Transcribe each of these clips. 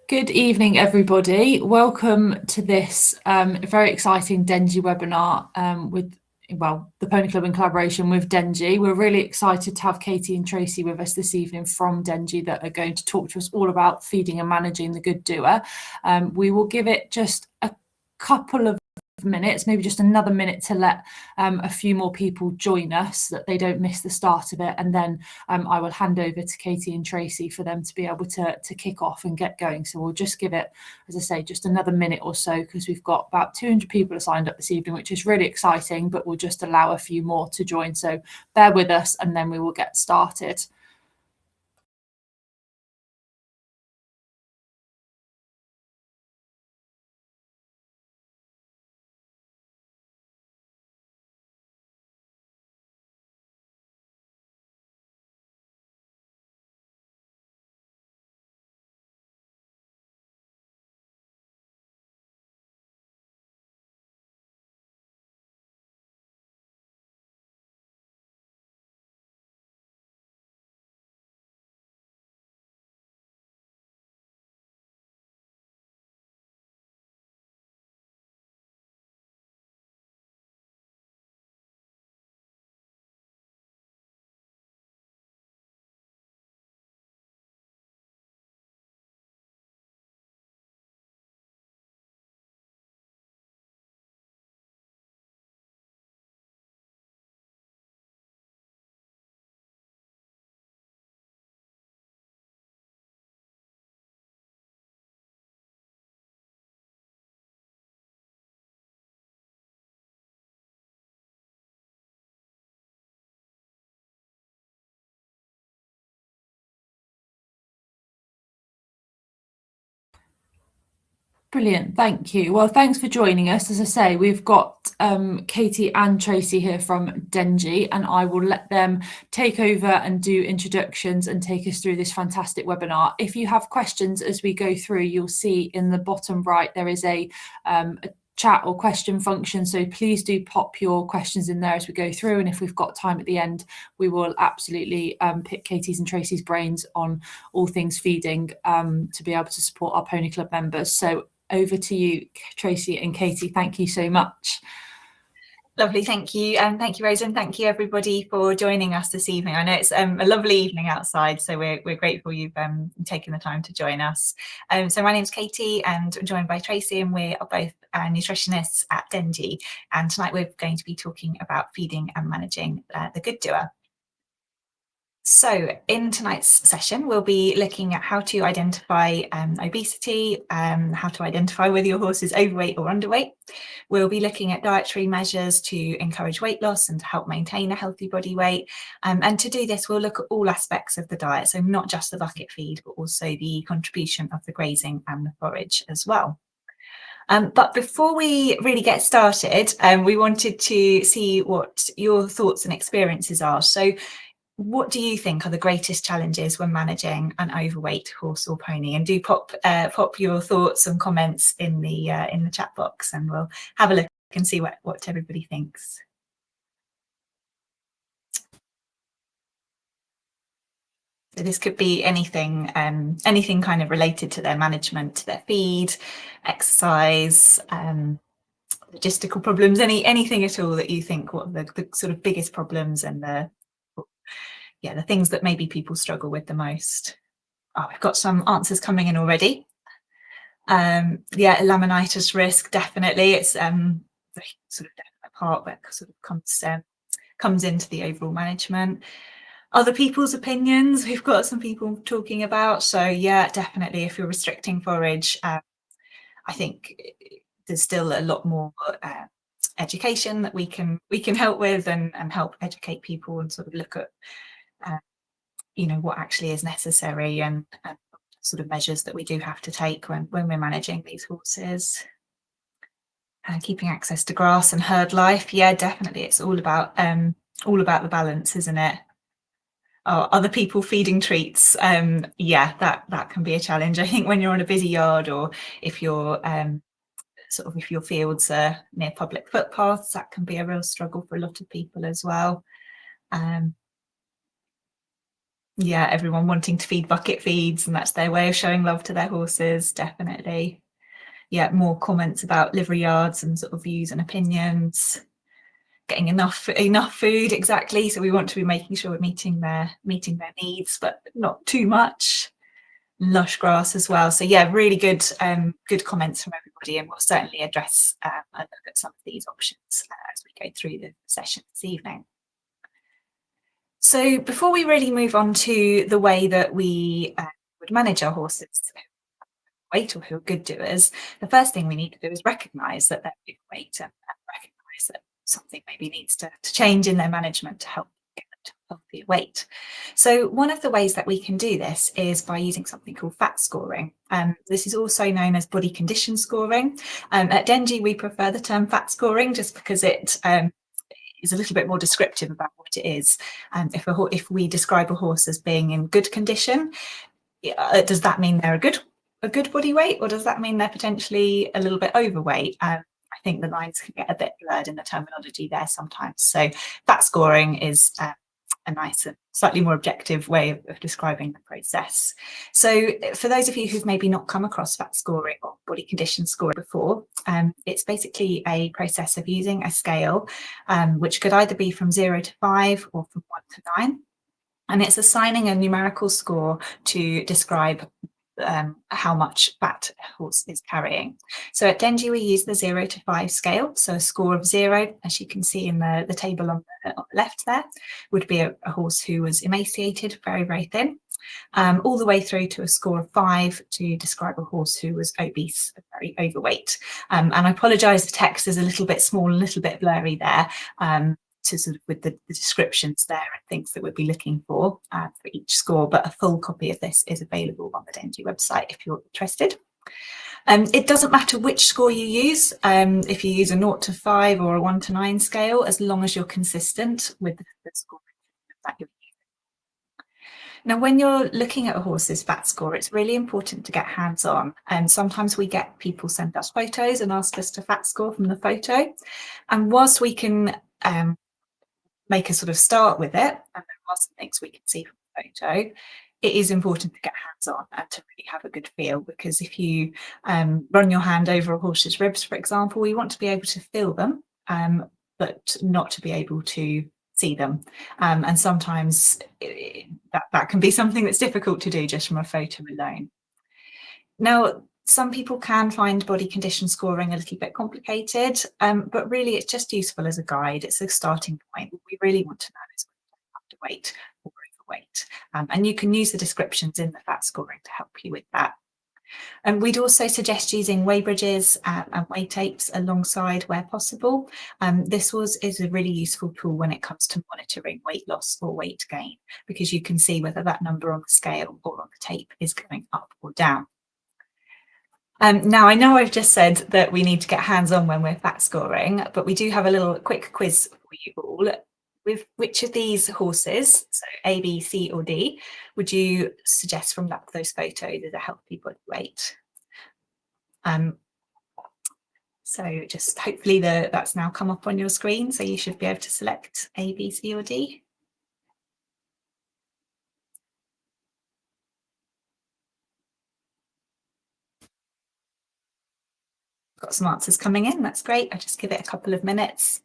Good evening, everybody. Welcome to this very exciting Dengie webinar with the Pony Club in collaboration with Dengie. We're really excited to have Katie and Tracy with us this evening from Dengie that are going to talk to us all about feeding and managing the good doer. We will give it just a couple of minutes, maybe just another minute to let a few more people join us so that they don't miss the start of it, and then I will hand over to Katie and Tracy for them to be able to kick off and get going. So we'll just give it, as I say, just another minute or so, because we've got about 200 people signed up this evening, which is really exciting, but we'll just allow a few more to join. So bear with us and then we will get started. Brilliant, thank you. Well, thanks for joining us. As I say, we've got Katie and Tracy here from Dengie, and I will let them take over and do introductions and take us through this fantastic webinar. If you have questions as we go through, you'll see in the bottom right there is a chat or question function, so please do pop your questions in there as we go through, and if we've got time at the end we will absolutely pick Katie's and Tracy's brains on all things feeding to be able to support our Pony Club members. So over to you, Tracy and Katie. Thank you so much. Lovely, thank you. And thank you, Rose, and thank you everybody for joining us this evening. I know it's a lovely evening outside, so we're grateful you've taken the time to join us. So my name's Katie and I'm joined by Tracy, and we are both nutritionists at Dengie. And tonight we're going to be talking about feeding and managing the good doer. So in tonight's session, we'll be looking at how to identify obesity, how to identify whether your horse is overweight or underweight. We'll be looking at dietary measures to encourage weight loss and to help maintain a healthy body weight. And to do this, we'll look at all aspects of the diet, so not just the bucket feed, but also the contribution of the grazing and the forage as well. But before we really get started, we wanted to see what your thoughts and experiences are. So what do you think are the greatest challenges when managing an overweight horse or pony? And do pop your thoughts and comments in the chat box, and we'll have a look and see what everybody thinks. So this could be anything, anything kind of related to their management, to their feed, exercise, logistical problems, anything at all that you think what the sort of biggest problems and the things that maybe people struggle with the most. Oh, we've got some answers coming in already. Laminitis risk, definitely. It's very sort of definite part that sort of comes into the overall management. Other people's opinions, we've got some people talking about. So yeah, definitely, if you're restricting forage, I think there's still a lot more education that we can help with and help educate people and sort of look at what actually is necessary and sort of measures that we do have to take when we're managing these horses. Keeping access to grass and herd life, yeah, definitely, it's all about the balance, isn't it? Other people feeding treats, yeah, that can be a challenge. I think when you're on a busy yard, or if you're if your fields are near public footpaths, that can be a real struggle for a lot of people as well. Yeah, everyone wanting to feed bucket feeds, and that's their way of showing love to their horses, definitely. Yeah, more comments about livery yards and sort of views and opinions. Getting enough food, exactly. So we want to be making sure we're meeting their needs, but not too much. Lush grass as well. So yeah, really good good comments from everybody, and we'll certainly address and look at some of these options as we go through the session this evening. So before we really move on to the way that we would manage our horses weight or who are good doers, the first thing we need to do is recognise that they're overweight and recognise that something maybe needs to change in their management to help get them to a healthier weight. So one of the ways that we can do this is by using something called fat scoring. This is also known as body condition scoring. At Dengie, we prefer the term fat scoring just because it is a little bit more descriptive about what it is. If we describe a horse as being in good condition, does that mean they're a good body weight, or does that mean they're potentially a little bit overweight? I think the lines can get a bit blurred in the terminology there sometimes. So fat scoring is a nice and slightly more objective way of describing the process. So for those of you who've maybe not come across fat scoring or body condition scoring before, it's basically a process of using a scale which could either be from 0 to 5 or from 1 to 9. And it's assigning a numerical score to describe how much fat a horse is carrying. So at Dengie, we use the 0 to 5 scale. So a score of 0, as you can see in the table on the left there, would be a horse who was emaciated, very, very thin, all the way through to a score of 5 to describe a horse who was obese, very overweight. And I apologise, the text is a little bit small, a little bit blurry there. To sort of with the descriptions there and things that we'd be looking for each score, but a full copy of this is available on the Dengie website if you're interested. It doesn't matter which score you use, if you use a 0 to 5 or a 1 to 9 scale, as long as you're consistent with the score that you're using. Now, when you're looking at a horse's fat score, it's really important to get hands-on. And sometimes we get people send us photos and ask us to fat score from the photo. And whilst we can make a sort of start with it, and there are some things we can see from the photo, it is important to get hands-on and to really have a good feel, because if you run your hand over a horse's ribs, for example, we want to be able to feel them, but not to be able to see them. And sometimes that can be something that's difficult to do just from a photo alone. Now, some people can find body condition scoring a little bit complicated, but really it's just useful as a guide. It's a starting point. What we really want to know is whether you're underweight or overweight. And you can use the descriptions in the fat scoring to help you with that. And we'd also suggest using weigh bridges and weigh tapes alongside where possible. This is a really useful tool when it comes to monitoring weight loss or weight gain, because you can see whether that number on the scale or on the tape is going up or down. Now, I know I've just said that we need to get hands-on when we're fat scoring, but we do have a little quick quiz for you all. With which of these horses, so A, B, C, or D, would you suggest from those photos is a healthy body weight? So just hopefully that's now come up on your screen, so you should be able to select A, B, C, or D. Got some answers coming in, that's great. I'll just give it a couple of minutes.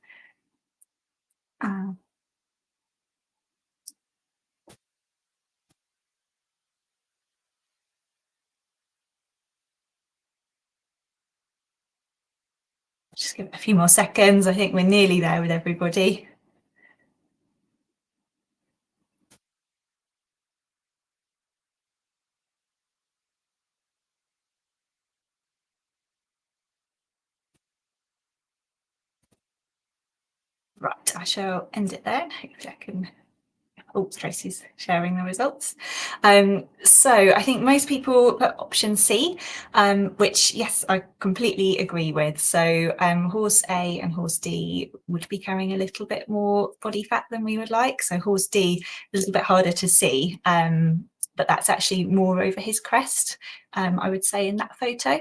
Just give it a few more seconds. I think we're nearly there with everybody. Right, I shall end it there. Hopefully I can. Oh, Tracy's sharing the results. So I think most people put option C, which, yes, I completely agree with. So horse A and horse D would be carrying a little bit more body fat than we would like. So horse D, a little bit harder to see, but that's actually more over his crest, I would say, in that photo.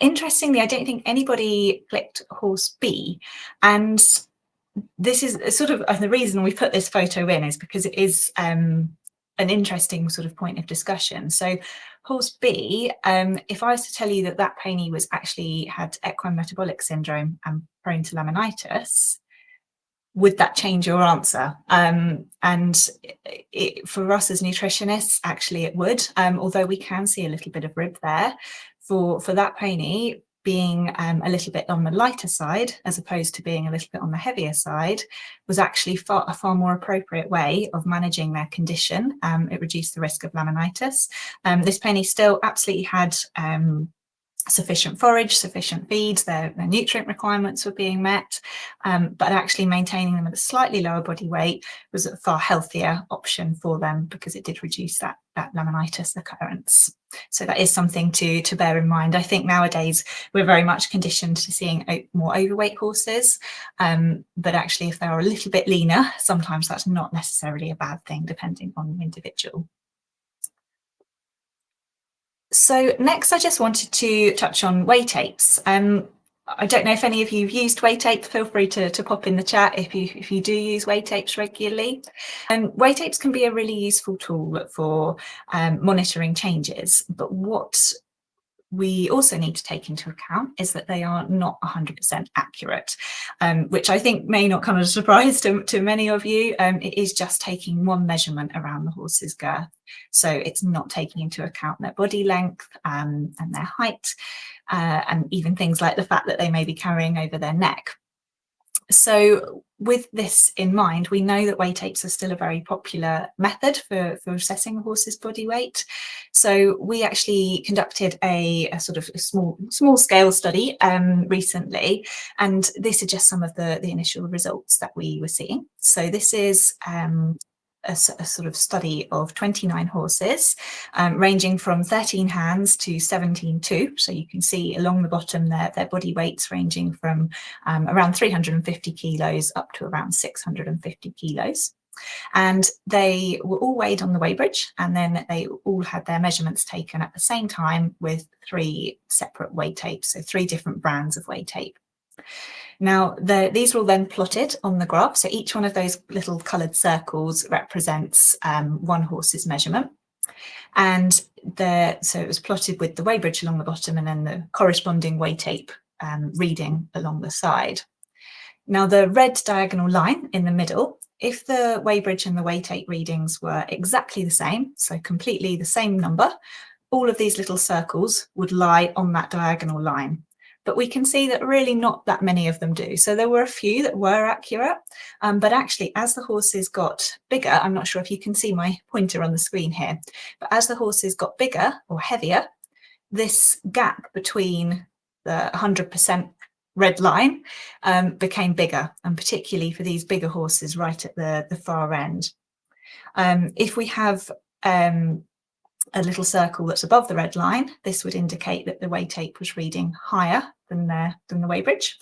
Interestingly, I don't think anybody clicked horse B, and this is sort of the reason we put this photo in is because it is an interesting sort of point of discussion. So horse B, if I was to tell you that that pony was actually had equine metabolic syndrome and prone to laminitis, would that change your answer? For us as nutritionists, actually it would, although we can see a little bit of rib there. For that pony, being a little bit on the lighter side, as opposed to being a little bit on the heavier side, was actually a far more appropriate way of managing their condition. It reduced the risk of laminitis. This pony still absolutely had sufficient forage, sufficient feeds, their nutrient requirements were being met, but actually maintaining them at a slightly lower body weight was a far healthier option for them because it did reduce that laminitis occurrence. So that is something to bear in mind. I think nowadays we're very much conditioned to seeing more overweight horses, but actually if they're a little bit leaner, sometimes that's not necessarily a bad thing depending on the individual. So next, I just wanted to touch on whey tapes. I don't know if any of you have used whey tape. Feel free to pop in the chat if you do use whey tapes regularly. Whey tapes can be a really useful tool for monitoring changes, but what we also need to take into account is that they are not 100% accurate, which I think may not come as a surprise to many of you. It is just taking one measurement around the horse's girth. So it's not taking into account their body length and their height, and even things like the fat that they may be carrying over their neck. So with this in mind, we know that whey tapes are still a very popular method for assessing a horse's body weight. So we actually conducted a sort of a small scale study recently, and this is just some of the initial results that we were seeing. So this is a sort of study of 29 horses, ranging from 13 hands to 17.2. So you can see along the bottom there, their body weights ranging from around 350 kilos up to around 650 kilos. And they were all weighed on the weighbridge, and then they all had their measurements taken at the same time with 3 separate whey tapes, so 3 different brands of whey tape. Now, these were all then plotted on the graph. So each one of those little coloured circles represents one horse's measurement. And so it was plotted with the weighbridge along the bottom and then the corresponding whey tape reading along the side. Now, the red diagonal line in the middle, if the weighbridge and the whey tape readings were exactly the same, so completely the same number, all of these little circles would lie on that diagonal line. But we can see that really not that many of them do. So there were a few that were accurate, but actually as the horses got bigger, I'm not sure if you can see my pointer on the screen here, but as the horses got bigger or heavier, this gap between the 100% red line became bigger, and particularly for these bigger horses right at the far end. If we have a little circle that's above the red line, this would indicate that the whey tape was reading higher than the weighbridge,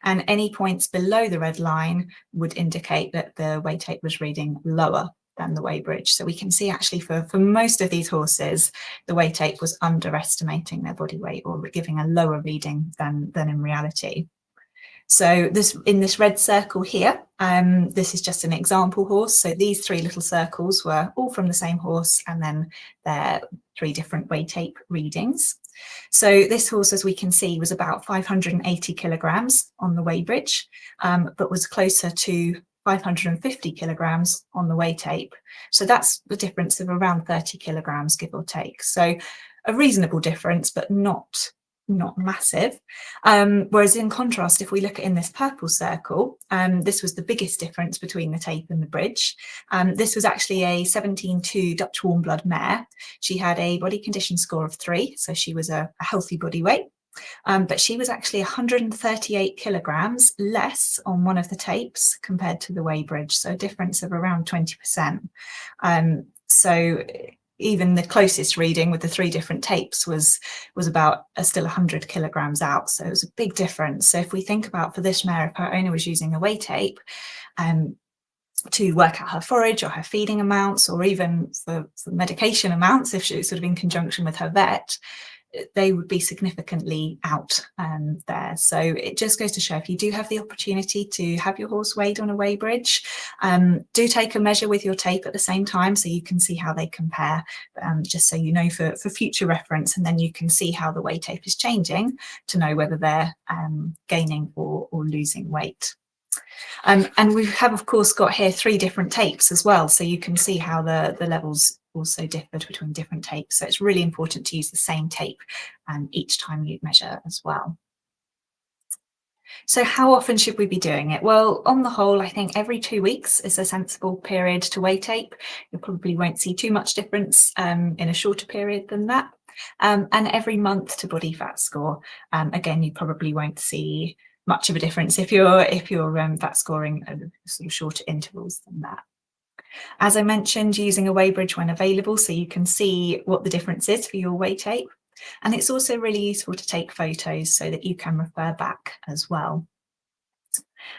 and any points below the red line would indicate that the whey tape was reading lower than the weighbridge. So we can see actually for most of these horses, the whey tape was underestimating their body weight or giving a lower reading than in reality. So in this red circle here, this is just an example horse. So these 3 little circles were all from the same horse, and then their 3 different whey tape readings. So this horse, as we can see, was about 580 kilograms on the weighbridge, but was closer to 550 kilograms on the whey tape. So that's the difference of around 30 kilograms, give or take. So a reasonable difference, but not massive. Whereas in contrast, if we look at in this purple circle, this was the biggest difference between the tape and the bridge. This was actually a 17.2 Dutch warm blood mare. She had a body condition score of 3, so she was a healthy body weight. But she was actually 138 kilograms less on one of the tapes compared to the weighbridge, so a difference of around 20%. So even the closest reading with the 3 different tapes was about still 100 kilograms out. So it was a big difference. So if we think about for this mare, if her owner was using a whey tape to work out her forage or her feeding amounts, or even for medication amounts, if she was sort of in conjunction with her vet, they would be significantly out there. So it just goes to show, if you do have the opportunity to have your horse weighed on a weigh bridge, do take a measure with your tape at the same time so you can see how they compare, just so you know for future reference, and then you can see how the weigh tape is changing to know whether they're gaining or losing weight. And we have, of course, got here 3 different tapes as well, so you can see how the levels also differed between different tapes. So it's really important to use the same tape each time you measure as well. So how often should we be doing it? Well, on the whole, I think every 2 weeks is a sensible period to weigh tape. You probably won't see too much difference in a shorter period than that. And every month to body fat score. Again, you probably won't see much of a difference if you're fat scoring at sort of shorter intervals than that. As I mentioned, using a weigh bridge when available, so you can see what the difference is for your weigh tape. And it's also really useful to take photos so that you can refer back as well.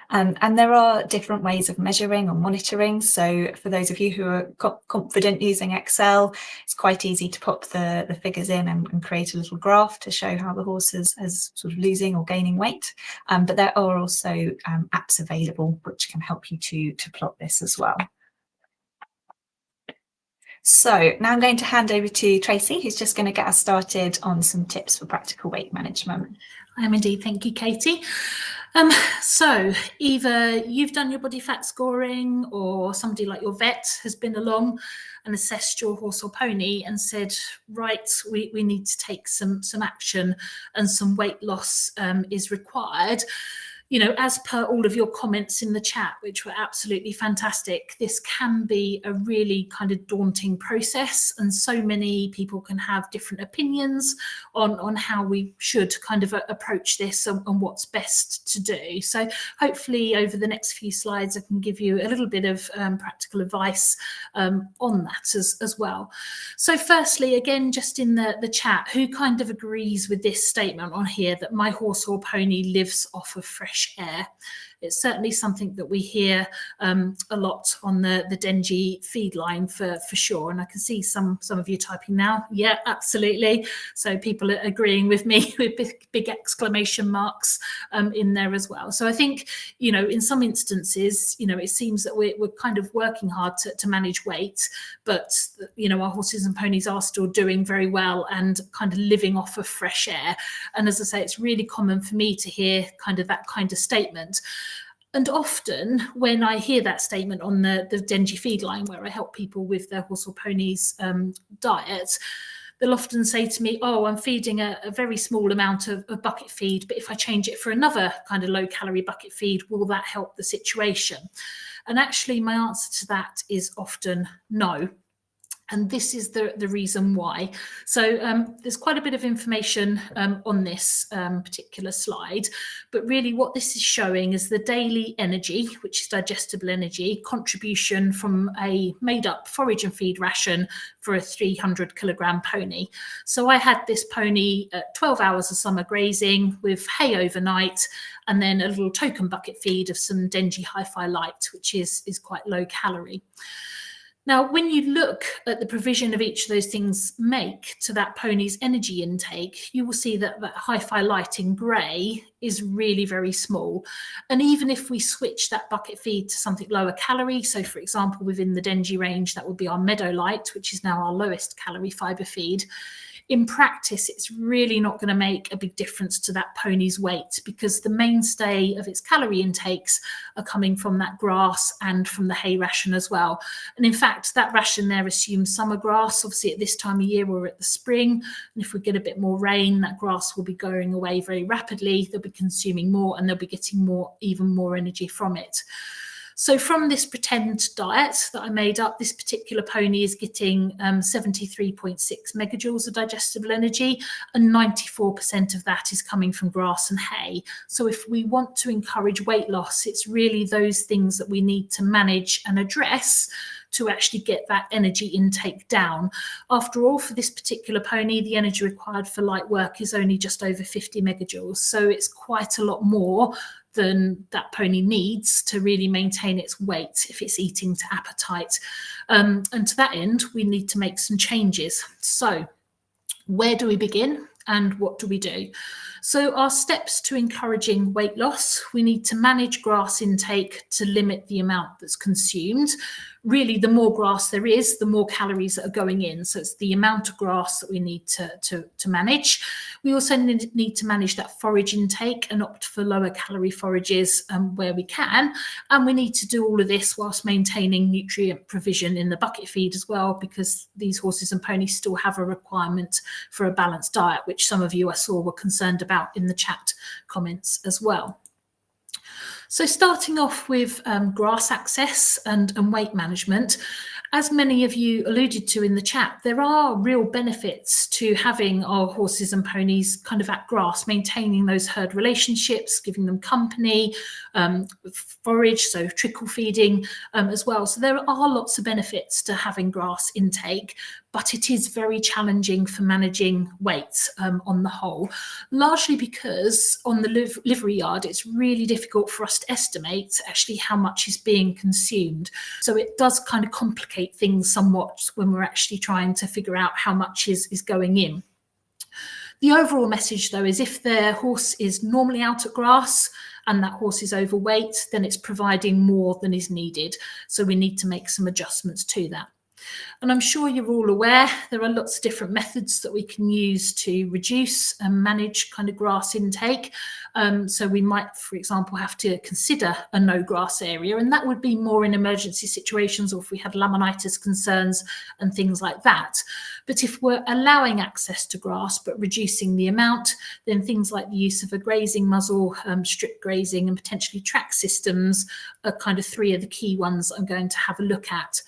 And there are different ways of measuring or monitoring. So for those of you who are confident using Excel, it's quite easy to pop the figures in and create a little graph to show how the horse is sort of losing or gaining weight. But there are also apps available which can help you to plot this as well. So now I'm going to hand over to Tracy, who's just going to get us started on some tips for practical weight management. I am indeed. Thank you, Katie. So either you've done your body fat scoring, or somebody like your vet has been along and assessed your horse or pony and said, right, we need to take some action and some weight loss is required. You know, as per all of your comments in the chat, which were absolutely fantastic, this can be a really kind of daunting process, and so many people can have different opinions on how we should kind of approach this and what's best to do. So hopefully over the next few slides I can give you a little bit of practical advice on that as well. So firstly, again, just in the chat, who kind of agrees with this statement on here, that my horse or pony lives off of fresh air? It's certainly something that we hear a lot on the Dengie feed line for sure. And I can see some of you typing now. Yeah, absolutely. So people are agreeing with me with big exclamation marks in there as well. So I think, you know, in some instances, you know, it seems that we're kind of working hard to manage weight, but, you know, our horses and ponies are still doing very well and kind of living off of fresh air. And as I say, it's really common for me to hear kind of that kind of statement. And often when I hear that statement on the Dengie feed line, where I help people with their horse or pony's diet, they'll often say to me, oh, I'm feeding a very small amount of bucket feed, but if I change it for another kind of low calorie bucket feed, will that help the situation? And actually my answer to that is often no. And this is the reason why. So there's quite a bit of information on this particular slide, but really what this is showing is the daily energy, which is digestible energy, contribution from a made up forage and feed ration for a 300 kilogram pony. So I had this pony at 12 hours of summer grazing with hay overnight, and then a little token bucket feed of some Dengie Hi-Fi Light, which is quite low calorie. Now, when you look at the provision of each of those things make to that pony's energy intake, you will see that that Hi-Fi Light in grey is really very small. And even if we switch that bucket feed to something lower calorie, so for example, within the Dengie range, that would be our Meadow Light, which is now our lowest calorie fibre feed, in practice, it's really not going to make a big difference to that pony's weight, because the mainstay of its calorie intakes are coming from that grass and from the hay ration as well. And in fact, that ration there assumes summer grass. Obviously, at this time of year, we're at the spring. And if we get a bit more rain, that grass will be going away very rapidly. They'll be consuming more and they'll be getting even more energy from it. So from this pretend diet that I made up, this particular pony is getting 73.6 megajoules of digestible energy, and 94% of that is coming from grass and hay. So if we want to encourage weight loss, it's really those things that we need to manage and address to actually get that energy intake down. After all, for this particular pony, the energy required for light work is only just over 50 megajoules. So it's quite a lot more than that pony needs to really maintain its weight if it's eating to appetite. And to that end, we need to make some changes. So where do we begin? And what do we do? So our steps to encouraging weight loss: we need to manage grass intake to limit the amount that's consumed. Really, the more grass there is, the more calories that are going in. So it's the amount of grass that we need to manage. We also need to manage that forage intake and opt for lower calorie forages where we can. And we need to do all of this whilst maintaining nutrient provision in the bucket feed as well, because these horses and ponies still have a requirement for a balanced diet, which some of you I saw were concerned about in the chat comments as well. So starting off with grass access and weight management, as many of you alluded to in the chat, there are real benefits to having our horses and ponies kind of at grass, maintaining those herd relationships, giving them company, forage, so trickle feeding as well. So there are lots of benefits to having grass intake, but it is very challenging for managing weight on the whole, largely because on the livery yard, it's really difficult for us to estimate actually how much is being consumed. So it does kind of complicate things somewhat when we're actually trying to figure out how much is going in. The overall message, though, is if the horse is normally out at grass and that horse is overweight, then it's providing more than is needed. So we need to make some adjustments to that. And I'm sure you're all aware there are lots of different methods that we can use to reduce and manage kind of grass intake. So we might, for example, have to consider a no grass area, and that would be more in emergency situations or if we had laminitis concerns and things like that. But if we're allowing access to grass but reducing the amount, then things like the use of a grazing muzzle, strip grazing and potentially track systems are kind of three of the key ones I'm going to have a look at.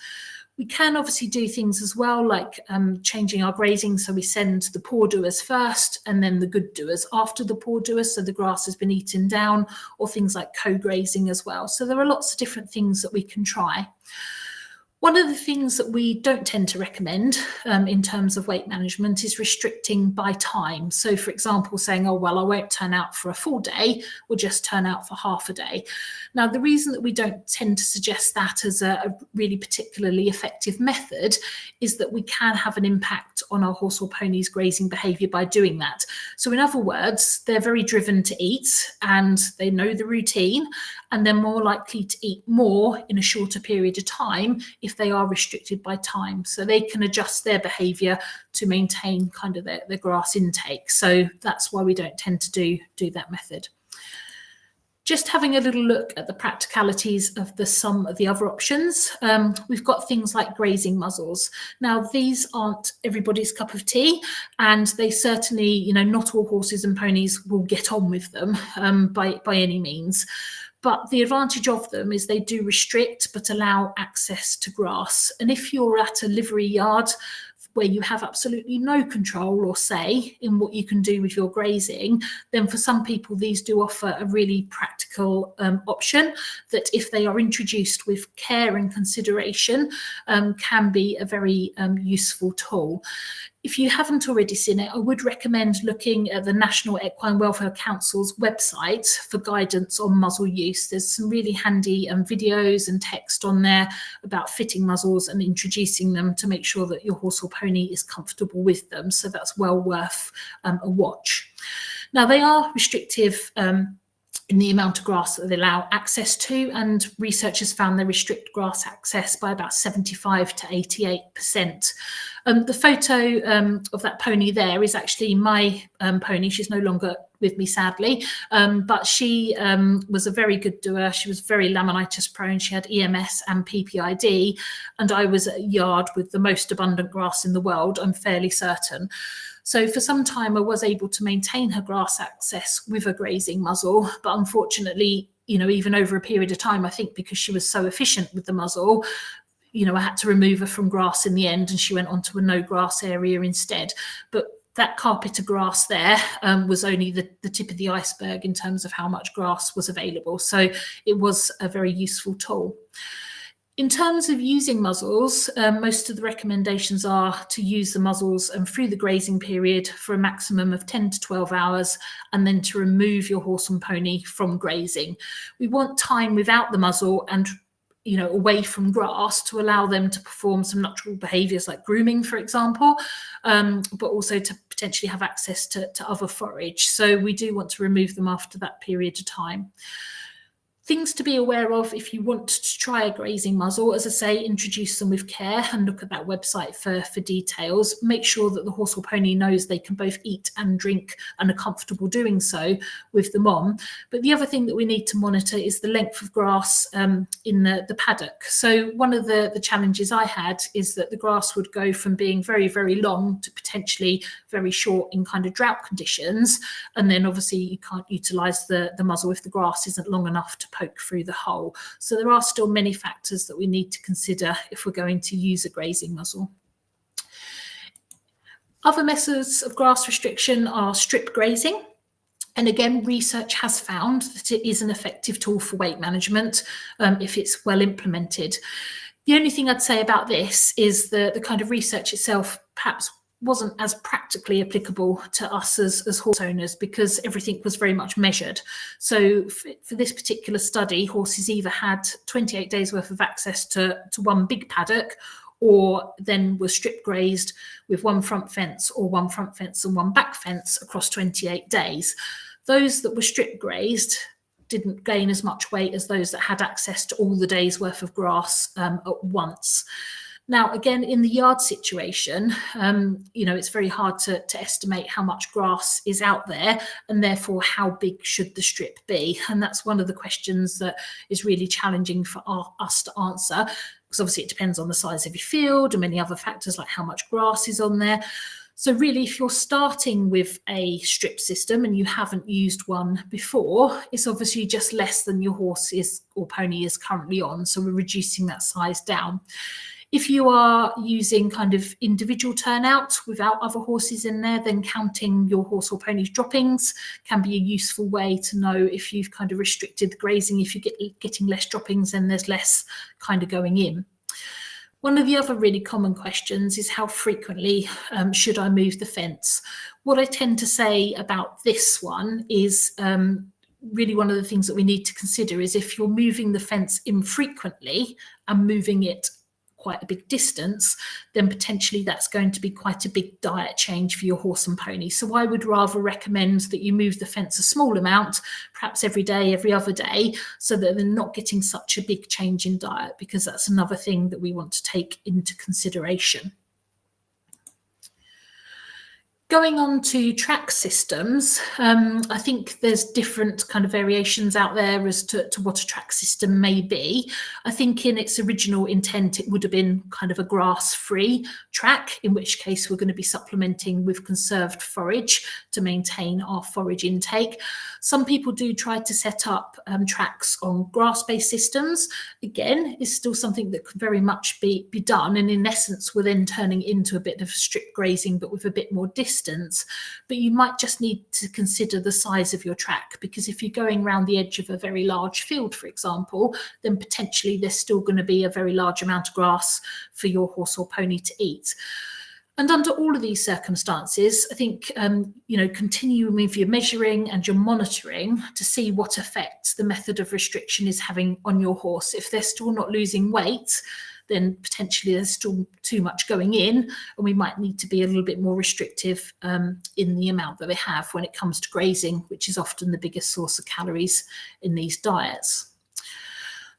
We can obviously do things as well, like changing our grazing. So we send the poor doers first and then the good doers after the poor doers, so the grass has been eaten down, or things like co-grazing as well. So there are lots of different things that we can try. One of the things that we don't tend to recommend in terms of weight management is restricting by time. So, for example, saying, oh, well, I won't turn out for a full day, we'll just turn out for half a day. Now, the reason that we don't tend to suggest that as a really particularly effective method is that we can have an impact on our horse or pony's grazing behaviour by doing that. So, in other words, they're very driven to eat and they know the routine, and they're more likely to eat more in a shorter period of time if they are restricted by time. So they can adjust their behaviour to maintain kind of their grass intake. So that's why we don't tend to do that method. Just having a little look at the practicalities of some of the other options. We've got things like grazing muzzles. Now, these aren't everybody's cup of tea, and they certainly, not all horses and ponies will get on with them by any means. But the advantage of them is they do restrict but allow access to grass. And if you're at a livery yard where you have absolutely no control or say in what you can do with your grazing, then for some people these do offer a really practical option that, if they are introduced with care and consideration, can be a very useful tool. If you haven't already seen it, I would recommend looking at the National Equine Welfare Council's website for guidance on muzzle use. There's some really handy videos and text on there about fitting muzzles and introducing them to make sure that your horse or pony is comfortable with them. So that's well worth a watch. Now, they are restrictive in the amount of grass that they allow access to, and researchers found they restrict grass access by about 75 to 88%. The photo of that pony there is actually my pony. She's no longer with me, sadly, but she was a very good doer. She was very laminitis prone. She had EMS and PPID, and I was at a yard with the most abundant grass in the world, I'm fairly certain. So for some time, I was able to maintain her grass access with a grazing muzzle, but unfortunately, even over a period of time, I think because she was so efficient with the muzzle, I had to remove her from grass in the end, and she went onto a no grass area instead. But that carpet of grass there was only the tip of the iceberg in terms of how much grass was available. So it was a very useful tool. In terms of using muzzles, most of the recommendations are to use the muzzles through the grazing period for a maximum of 10 to 12 hours, and then to remove your horse and pony from grazing. We want time without the muzzle and away from grass to allow them to perform some natural behaviours like grooming, for example, but also to potentially have access to other forage. So we do want to remove them after that period of time. Things to be aware of if you want to try a grazing muzzle, as I say, introduce them with care and look at that website for details. Make sure that the horse or pony knows they can both eat and drink and are comfortable doing so with them on. But the other thing that we need to monitor is the length of grass in the paddock. So one of the challenges I had is that the grass would go from being very, very long to potentially very short in kind of drought conditions. And then obviously you can't utilise the muzzle if the grass isn't long enough to poke through the hole. So there are still many factors that we need to consider if we're going to use a grazing muzzle. Other methods of grass restriction are strip grazing. And again, research has found that it is an effective tool for weight management if it's well implemented. The only thing I'd say about this is the kind of research itself perhaps wasn't as practically applicable to us as horse owners, because everything was very much measured. So for this particular study, horses either had 28 days worth of access to one big paddock, or then were strip grazed with one front fence or one front fence and one back fence across 28 days. Those that were strip grazed didn't gain as much weight as those that had access to all the days worth of grass at once. Now, again, in the yard situation, it's very hard to estimate how much grass is out there, and therefore how big should the strip be? And that's one of the questions that is really challenging for us to answer, because obviously it depends on the size of your field and many other factors like how much grass is on there. So really, if you're starting with a strip system and you haven't used one before, it's obviously just less than your horse is or pony is currently on. So we're reducing that size down. If you are using kind of individual turnout without other horses in there, then counting your horse or pony's droppings can be a useful way to know if you've kind of restricted the grazing. If you're getting less droppings, then there's less kind of going in. One of the other really common questions is how frequently should I move the fence? What I tend to say about this one is really one of the things that we need to consider is if you're moving the fence infrequently and moving it quite a big distance, then potentially that's going to be quite a big diet change for your horse and pony. So I would rather recommend that you move the fence a small amount, perhaps every day, every other day, so that they're not getting such a big change in diet, because that's another thing that we want to take into consideration. Going on to track systems, I think there's different kind of variations out there as to what a track system may be. I think in its original intent, it would have been kind of a grass-free track, in which case we're going to be supplementing with conserved forage to maintain our forage intake. Some people do try to set up tracks on grass-based systems. Again, it's still something that can very much be done. And in essence, we're then turning into a bit of strip grazing, but with a bit more distance. But you might just need to consider the size of your track, because if you're going around the edge of a very large field, for example, then potentially there's still going to be a very large amount of grass for your horse or pony to eat. And under all of these circumstances, I think, continuing with your measuring and your monitoring to see what effect the method of restriction is having on your horse. If they're still not losing weight, then potentially there's still too much going in, and we might need to be a little bit more restrictive in the amount that they have when it comes to grazing, which is often the biggest source of calories in these diets.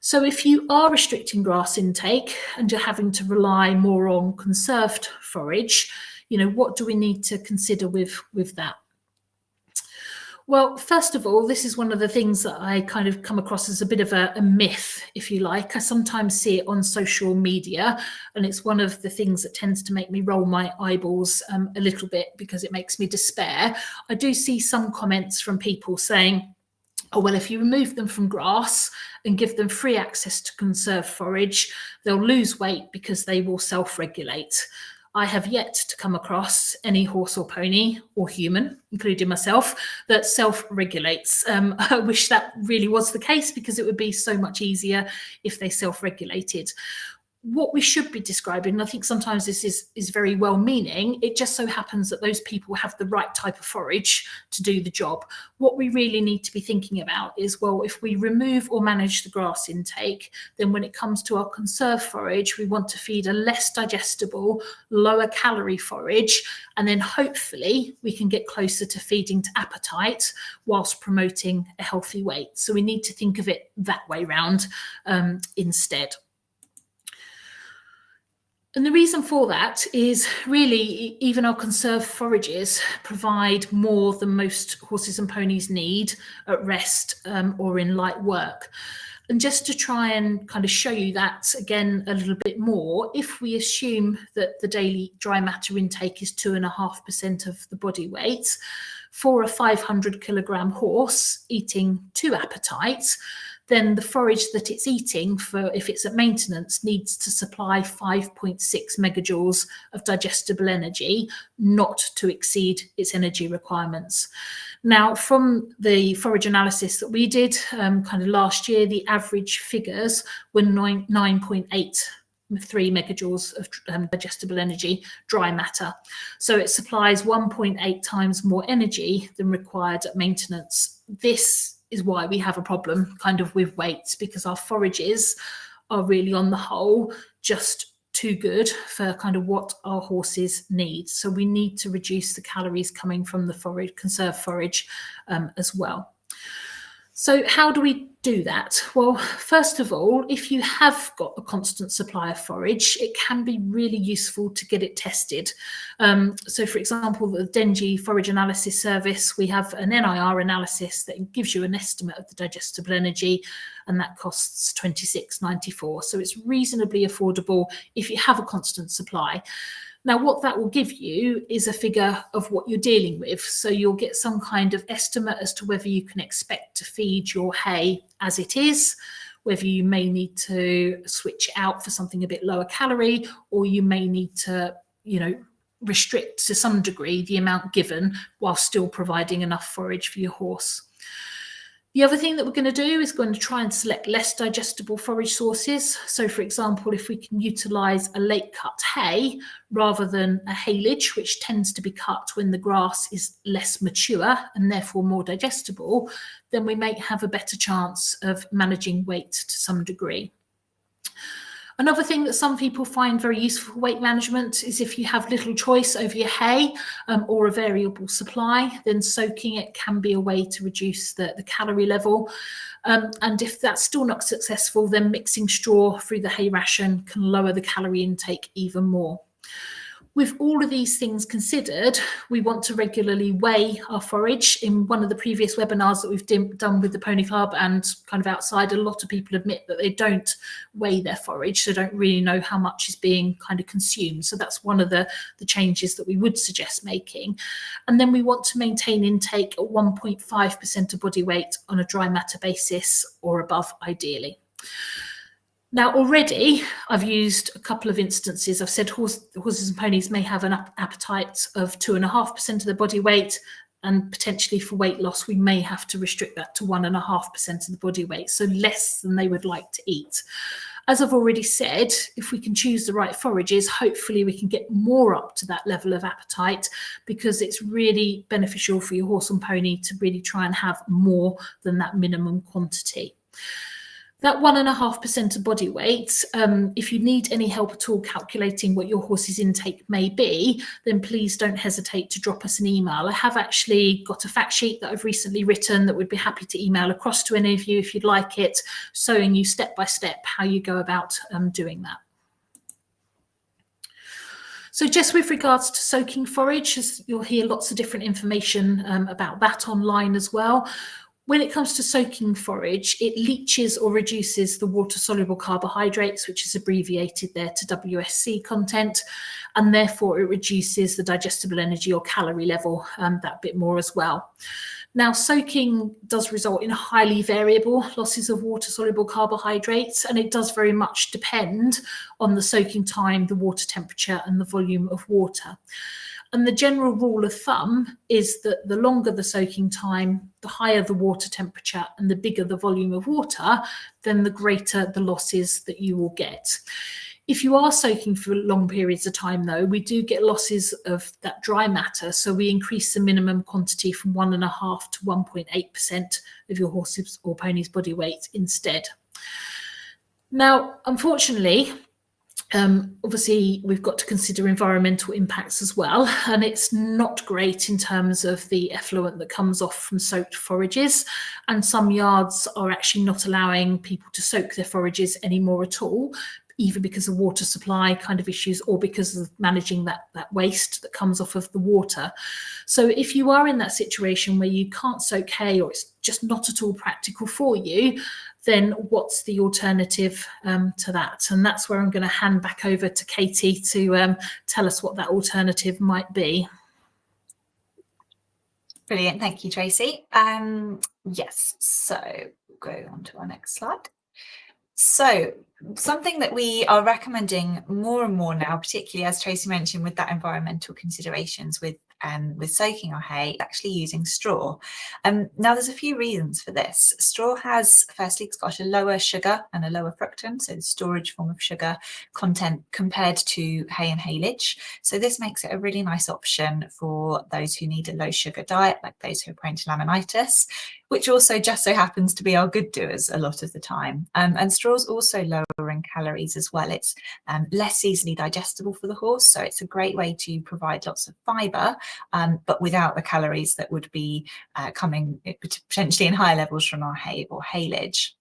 So if you are restricting grass intake and you're having to rely more on conserved forage, what do we need to consider with that? Well, first of all, this is one of the things that I kind of come across as a bit of a myth, if you like. I sometimes see it on social media, and it's one of the things that tends to make me roll my eyeballs a little bit, because it makes me despair. I do see some comments from people saying, oh, well, if you remove them from grass and give them free access to conserved forage, they'll lose weight because they will self-regulate. I have yet to come across any horse or pony or human, including myself, that self-regulates. I wish that really was the case, because it would be so much easier if they self-regulated. what we should be describing, and I think sometimes this is very well-meaning, it just so happens that those people have the right type of forage to do the job. What we really need to be thinking about is, well, if we remove or manage the grass intake, then when it comes to our conserve forage, we want to feed a less digestible, lower calorie forage, and then hopefully we can get closer to feeding to appetite whilst promoting a healthy weight. So we need to think of it that way round instead. And the reason for that is really even our conserved forages provide more than most horses and ponies need at rest or in light work. And just to try and kind of show you that again a little bit more, if we assume that the daily dry matter intake is 2.5% of the body weight, for a 500 kilogram horse eating 2 appetites, then the forage that it's eating, for if it's at maintenance, needs to supply 5.6 megajoules of digestible energy, not to exceed its energy requirements. Now, from the forage analysis that we did kind of last year, the average figures were 9.83 megajoules of digestible energy, dry matter. So it supplies 1.8 times more energy than required at maintenance. This is why we have a problem kind of with weights, because our forages are really on the whole just too good for kind of what our horses need. So we need to reduce the calories coming from the forage, conserved forage as well. So how do we do that? Well, first of all, if you have got a constant supply of forage, it can be really useful to get it tested. So for example, the Dengie forage analysis service, we have an NIR analysis that gives you an estimate of the digestible energy, and that costs $26.94. So it's reasonably affordable if you have a constant supply. Now, what that will give you is a figure of what you're dealing with. So you'll get some kind of estimate as to whether you can expect to feed your hay as it is, whether you may need to switch out for something a bit lower calorie, or you may need to, restrict to some degree the amount given while still providing enough forage for your horse. The other thing that we're going to do is going to try and select less digestible forage sources. So for example, if we can utilise a late cut hay rather than a haylage, which tends to be cut when the grass is less mature and therefore more digestible, then we may have a better chance of managing weight to some degree. Another thing that some people find very useful for weight management is if you have little choice over your hay or a variable supply, then soaking it can be a way to reduce the calorie level. And if that's still not successful, then mixing straw through the hay ration can lower the calorie intake even more. With all of these things considered, we want to regularly weigh our forage. In one of the previous webinars that we've done with the Pony Club and kind of outside, a lot of people admit that they don't weigh their forage, so don't really know how much is being kind of consumed. So that's one of the changes that we would suggest making. And then we want to maintain intake at 1.5% of body weight on a dry matter basis or above, ideally. Now, already I've used a couple of instances. I've said horses and ponies may have an appetite of 2.5% of their body weight, and potentially for weight loss, we may have to restrict that to 1.5% of the body weight, so less than they would like to eat. As I've already said, if we can choose the right forages, hopefully we can get more up to that level of appetite, because it's really beneficial for your horse and pony to really try and have more than that minimum quantity. That 1.5% of body weight, if you need any help at all calculating what your horse's intake may be, then please don't hesitate to drop us an email. I have actually got a fact sheet that I've recently written that would be happy to email across to any of you if you'd like it, showing you step by step how you go about doing that. So just with regards to soaking forage, you'll hear lots of different information about that online as well. When it comes to soaking forage, it leaches or reduces the water-soluble carbohydrates, which is abbreviated there to WSC content, and therefore it reduces the digestible energy or calorie level that bit more as well. Now, soaking does result in highly variable losses of water-soluble carbohydrates, and it does very much depend on the soaking time, the water temperature, and the volume of water. And the general rule of thumb is that the longer the soaking time, the higher the water temperature and the bigger the volume of water, then the greater the losses that you will get. If you are soaking for long periods of time, though, we do get losses of that dry matter. So we increase the minimum quantity from 1.5 to 1.8% of your horse's or pony's body weight instead. Now, unfortunately, obviously, we've got to consider environmental impacts as well, and it's not great in terms of the effluent that comes off from soaked forages, and some yards are actually not allowing people to soak their forages anymore at all, either because of water supply kind of issues or because of managing that waste that comes off of the water. So if you are in that situation where you can't soak hay or it's just not at all practical for you, then what's the alternative to that? And that's where I'm going to hand back over to Katie to tell us what that alternative might be. Brilliant, thank you, Tracy. Yes, so we'll go on to our next slide. So something that we are recommending more and more now, particularly as Tracy mentioned with that environmental considerations with soaking our hay, actually using straw. Now there's a few reasons for this. Straw has, firstly, it's got a lower sugar and a lower fructose, so the storage form of sugar content compared to hay and haylage. So this makes it a really nice option for those who need a low sugar diet, like those who are prone to laminitis, which also just so happens to be our good doers a lot of the time. And straw is also lower in calories as well. It's less easily digestible for the horse, so it's a great way to provide lots of fibre, but without the calories that would be coming potentially in higher levels from our hay or haylage.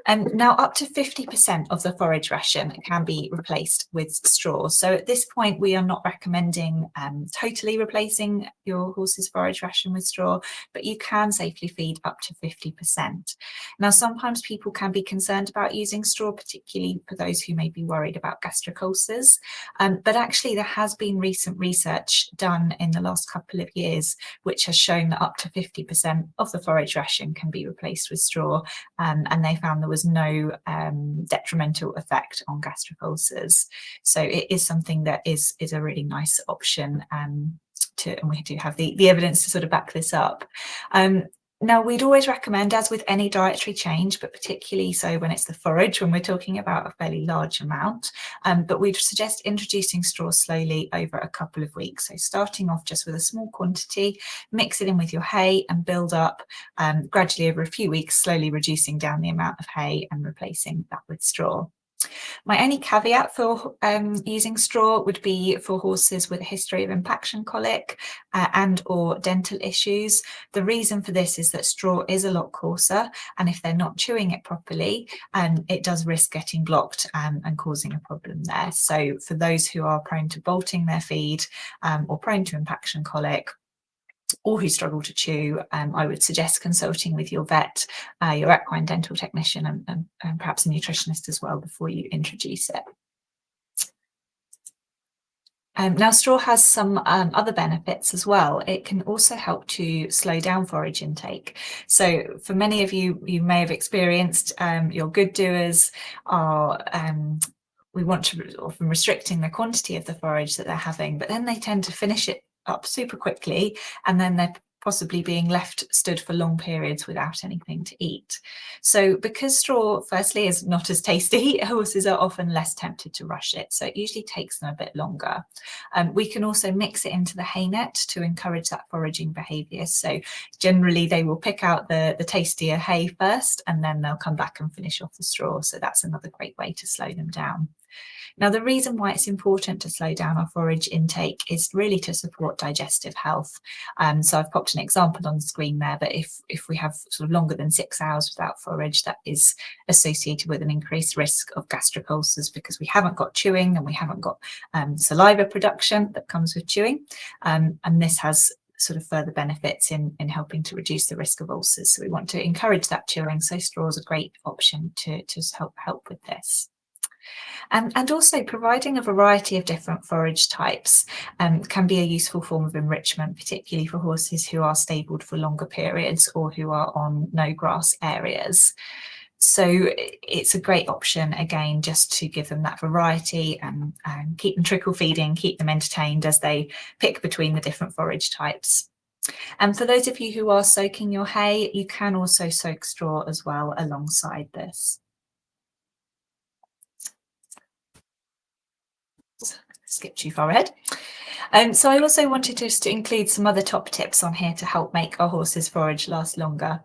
Now up to 50% of the forage ration can be replaced with straw. So at this point, we are not recommending totally replacing your horse's forage ration with straw, but you can safely feed up to 50%. Now, sometimes people can be concerned about using straw, particularly for those who may be worried about gastric ulcers. But actually, there has been recent research done in the last couple of years, which has shown that up to 50% of the forage ration can be replaced with straw, and they found there was no detrimental effect on gastric ulcers. So it is something that is a really nice option, and we do have the evidence to sort of back this up. Now, we'd always recommend, as with any dietary change, but particularly so when it's the forage, when we're talking about a fairly large amount, but we'd suggest introducing straw slowly over a couple of weeks. So starting off just with a small quantity, mix it in with your hay and build up gradually over a few weeks, slowly reducing down the amount of hay and replacing that with straw. My only caveat for using straw would be for horses with a history of impaction colic and or dental issues. The reason for this is that straw is a lot coarser, and if they're not chewing it properly, it does risk getting blocked and causing a problem there. So for those who are prone to bolting their feed or prone to impaction colic, or who struggle to chew, I would suggest consulting with your vet, your equine dental technician, and perhaps a nutritionist as well before you introduce it. Now, straw has some other benefits as well. It can also help to slow down forage intake. So for many of you, you may have experienced your good doers are we want to often restricting the quantity of the forage that they're having, but then they tend to finish it up super quickly, and then they're possibly being left stood for long periods without anything to eat. So because straw, firstly, is not as tasty, horses are often less tempted to rush it, so it usually takes them a bit longer. We can also mix it into the hay net to encourage that foraging behaviour. So generally they will pick out the tastier hay first, and then they'll come back and finish off the straw. So that's another great way to slow them down. Now, the reason why it's important to slow down our forage intake is really to support digestive health. So I've popped an example on the screen there, but if we have sort of longer than 6 hours without forage, that is associated with an increased risk of gastric ulcers, because we haven't got chewing and we haven't got saliva production that comes with chewing. And this has sort of further benefits in helping to reduce the risk of ulcers. So we want to encourage that chewing. So straw is a great option to help with this. And also providing a variety of different forage types can be a useful form of enrichment, particularly for horses who are stabled for longer periods or who are on no grass areas. So it's a great option, again, just to give them that variety and keep them trickle feeding, keep them entertained as they pick between the different forage types. And for those of you who are soaking your hay, you can also soak straw as well alongside this. skip too far ahead. So I also wanted just to include some other top tips on here to help make our horses' forage last longer.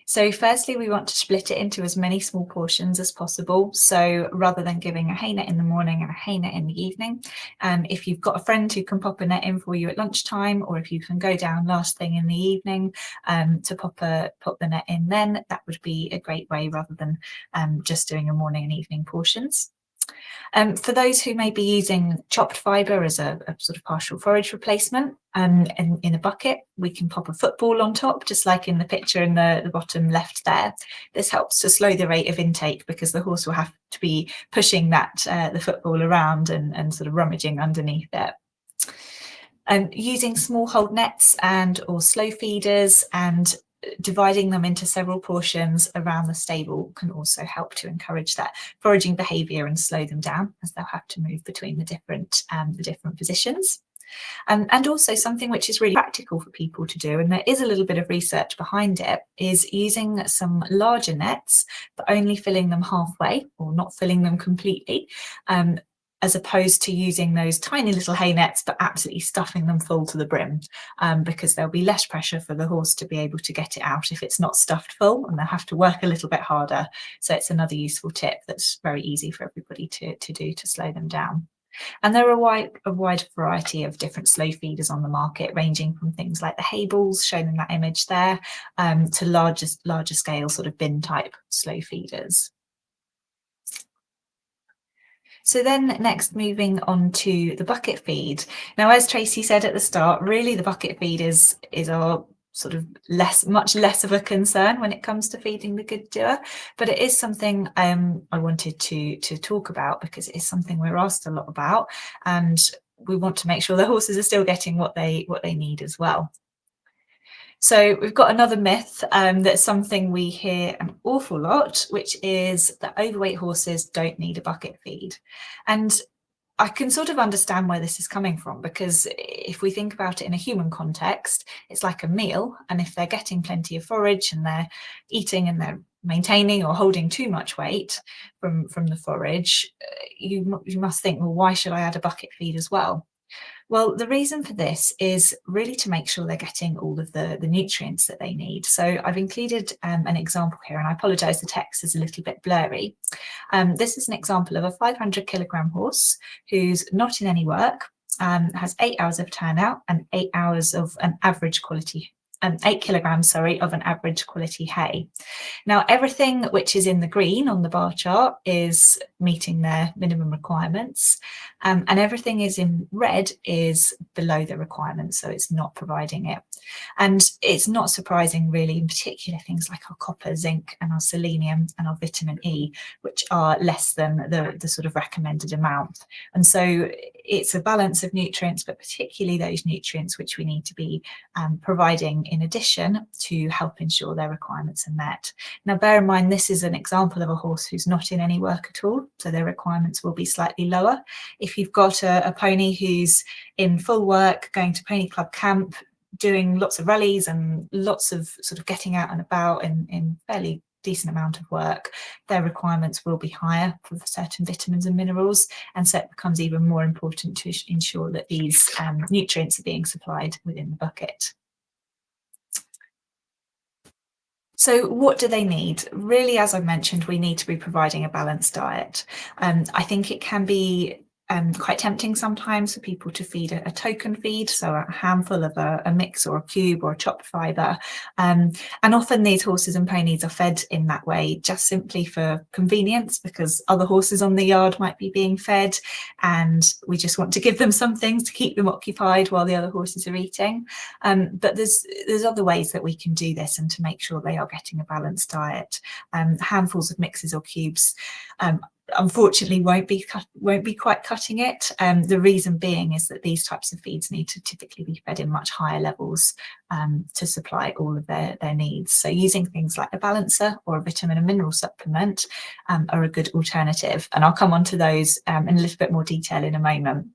So firstly, we want to split it into as many small portions as possible. So rather than giving a hay net in the morning and a hay net in the evening, if you've got a friend who can pop a net in for you at lunchtime, or if you can go down last thing in the evening to pop the net in then, that would be a great way rather than just doing a morning and evening portions. For those who may be using chopped fibre as a sort of partial forage replacement, in a bucket, we can pop a football on top, just like in the picture in the bottom left there. This helps to slow the rate of intake because the horse will have to be pushing the football around and sort of rummaging underneath it. Using small hold nets or slow feeders and dividing them into several portions around the stable can also help to encourage that foraging behaviour and slow them down, as they'll have to move between the different positions. And also something which is really practical for people to do, and there is a little bit of research behind it, is using some larger nets but only filling them halfway or not filling them completely, as opposed to using those tiny little hay nets but absolutely stuffing them full to the brim, because there'll be less pressure for the horse to be able to get it out if it's not stuffed full, and they'll have to work a little bit harder. So it's another useful tip that's very easy for everybody to do to slow them down. And there are a wide variety of different slow feeders on the market, ranging from things like the hay balls shown in that image there, to larger scale sort of bin type slow feeders. So then next, moving on to the bucket feed. Now, as Tracy said at the start, really the bucket feed is our sort of much less of a concern when it comes to feeding the good doer, but it is something I wanted to talk about because it is something we're asked a lot about, and we want to make sure the horses are still getting what they need as well. So we've got another myth that's something we hear an awful lot, which is that overweight horses don't need a bucket feed. And I can sort of understand where this is coming from, because if we think about it in a human context, it's like a meal. And if they're getting plenty of forage and they're eating and they're maintaining or holding too much weight from the forage, you must think, well, why should I add a bucket feed as well? Well, the reason for this is really to make sure they're getting all of the nutrients that they need. So I've included an example here, and I apologise, the text is a little bit blurry. This is an example of a 500 kilogram horse who's not in any work, has 8 hours of turnout and 8 hours of an average quality 8 kilograms, of an average quality hay. Now, everything which is in the green on the bar chart is meeting their minimum requirements, and everything is in red is below the requirements, so it's not providing it. And it's not surprising, really, in particular things like our copper, zinc, and our selenium and our vitamin E, which are less than the sort of recommended amount. And so it's a balance of nutrients, but particularly those nutrients which we need to be providing in addition to help ensure their requirements are met. Now, bear in mind, this is an example of a horse who's not in any work at all, so their requirements will be slightly lower. If you've got a pony who's in full work, going to pony club camp, doing lots of rallies and lots of sort of getting out and about in fairly decent amount of work, their requirements will be higher for certain vitamins and minerals, and so it becomes even more important to ensure that these nutrients are being supplied within the bucket. So what do they need? Really, as I mentioned, we need to be providing a balanced diet. I think it can be quite tempting sometimes for people to feed a token feed, so a handful of a mix or a cube or a chopped fibre. And often these horses and ponies are fed in that way just simply for convenience, because other horses on the yard might be being fed and we just want to give them some things to keep them occupied while the other horses are eating. But there's other ways that we can do this and to make sure they are getting a balanced diet. Handfuls of mixes or cubes unfortunately won't be quite cutting it. The reason being is that these types of feeds need to typically be fed in much higher levels to supply all of their needs. So using things like a balancer or a vitamin and mineral supplement are a good alternative, and I'll come on to those in a little bit more detail in a moment.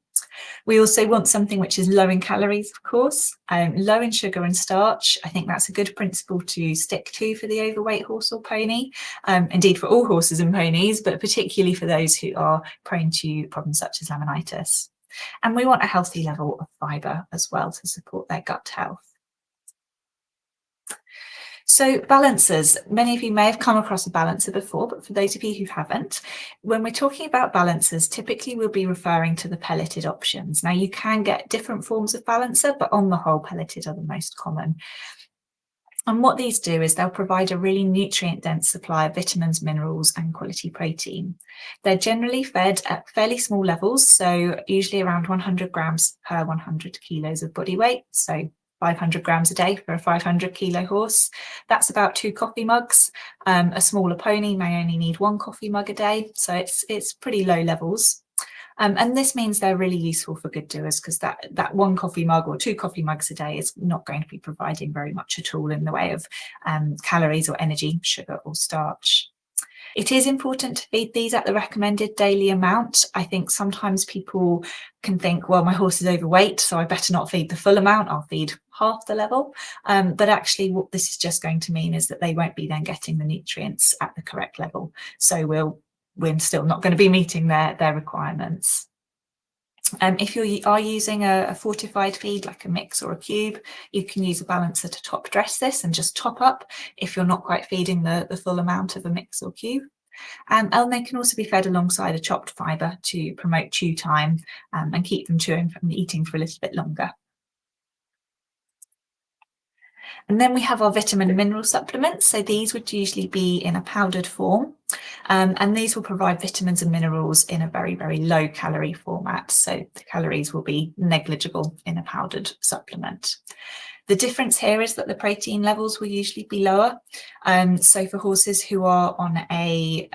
We also want something which is low in calories, of course, low in sugar and starch. I think that's a good principle to stick to for the overweight horse or pony, indeed for all horses and ponies, but particularly for those who are prone to problems such as laminitis. And we want a healthy level of fibre as well to support their gut health. So balancers, many of you may have come across a balancer before, but for those of you who haven't, when we're talking about balancers, typically we'll be referring to the pelleted options. Now you can get different forms of balancer, but on the whole, pelleted are the most common. And what these do is they'll provide a really nutrient-dense supply of vitamins, minerals, and quality protein. They're generally fed at fairly small levels, so usually around 100 grams per 100 kilos of body weight. So 500 grams a day for a 500 kilo horse. That's about 2 coffee mugs. A smaller pony may only need 1 coffee mug a day, so it's pretty low levels. And this means they're really useful for good doers, because that 1 coffee mug or 2 coffee mugs a day is not going to be providing very much at all in the way of calories or energy, sugar or starch. It is important to feed these at the recommended daily amount. I think sometimes people can think, well, my horse is overweight, so I better not feed the full amount, I'll feed half the level. But actually what this is just going to mean is that they won't be then getting the nutrients at the correct level. So we're still not going to be meeting their requirements. If you are using a fortified feed like a mix or a cube, you can use a balancer to top dress this and just top up if you're not quite feeding the full amount of a mix or cube. And they can also be fed alongside a chopped fibre to promote chew time and keep them chewing and eating for a little bit longer. And then we have our vitamin and mineral supplements. So these would usually be in a powdered form. And these will provide vitamins and minerals in a very, very low calorie format. So the calories will be negligible in a powdered supplement. The difference here is that the protein levels will usually be lower. So for horses who are on a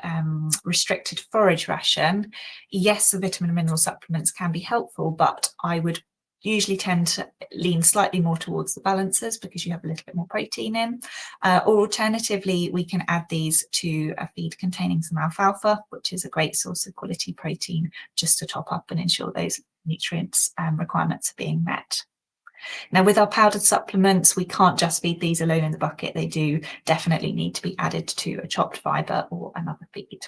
restricted forage ration, yes, the vitamin and mineral supplements can be helpful, but I would usually tend to lean slightly more towards the balancers because you have a little bit more protein in. Or alternatively, we can add these to a feed containing some alfalfa, which is a great source of quality protein, just to top up and ensure those nutrients requirements are being met. Now, with our powdered supplements, we can't just feed these alone in the bucket. They do definitely need to be added to a chopped fibre or another feed.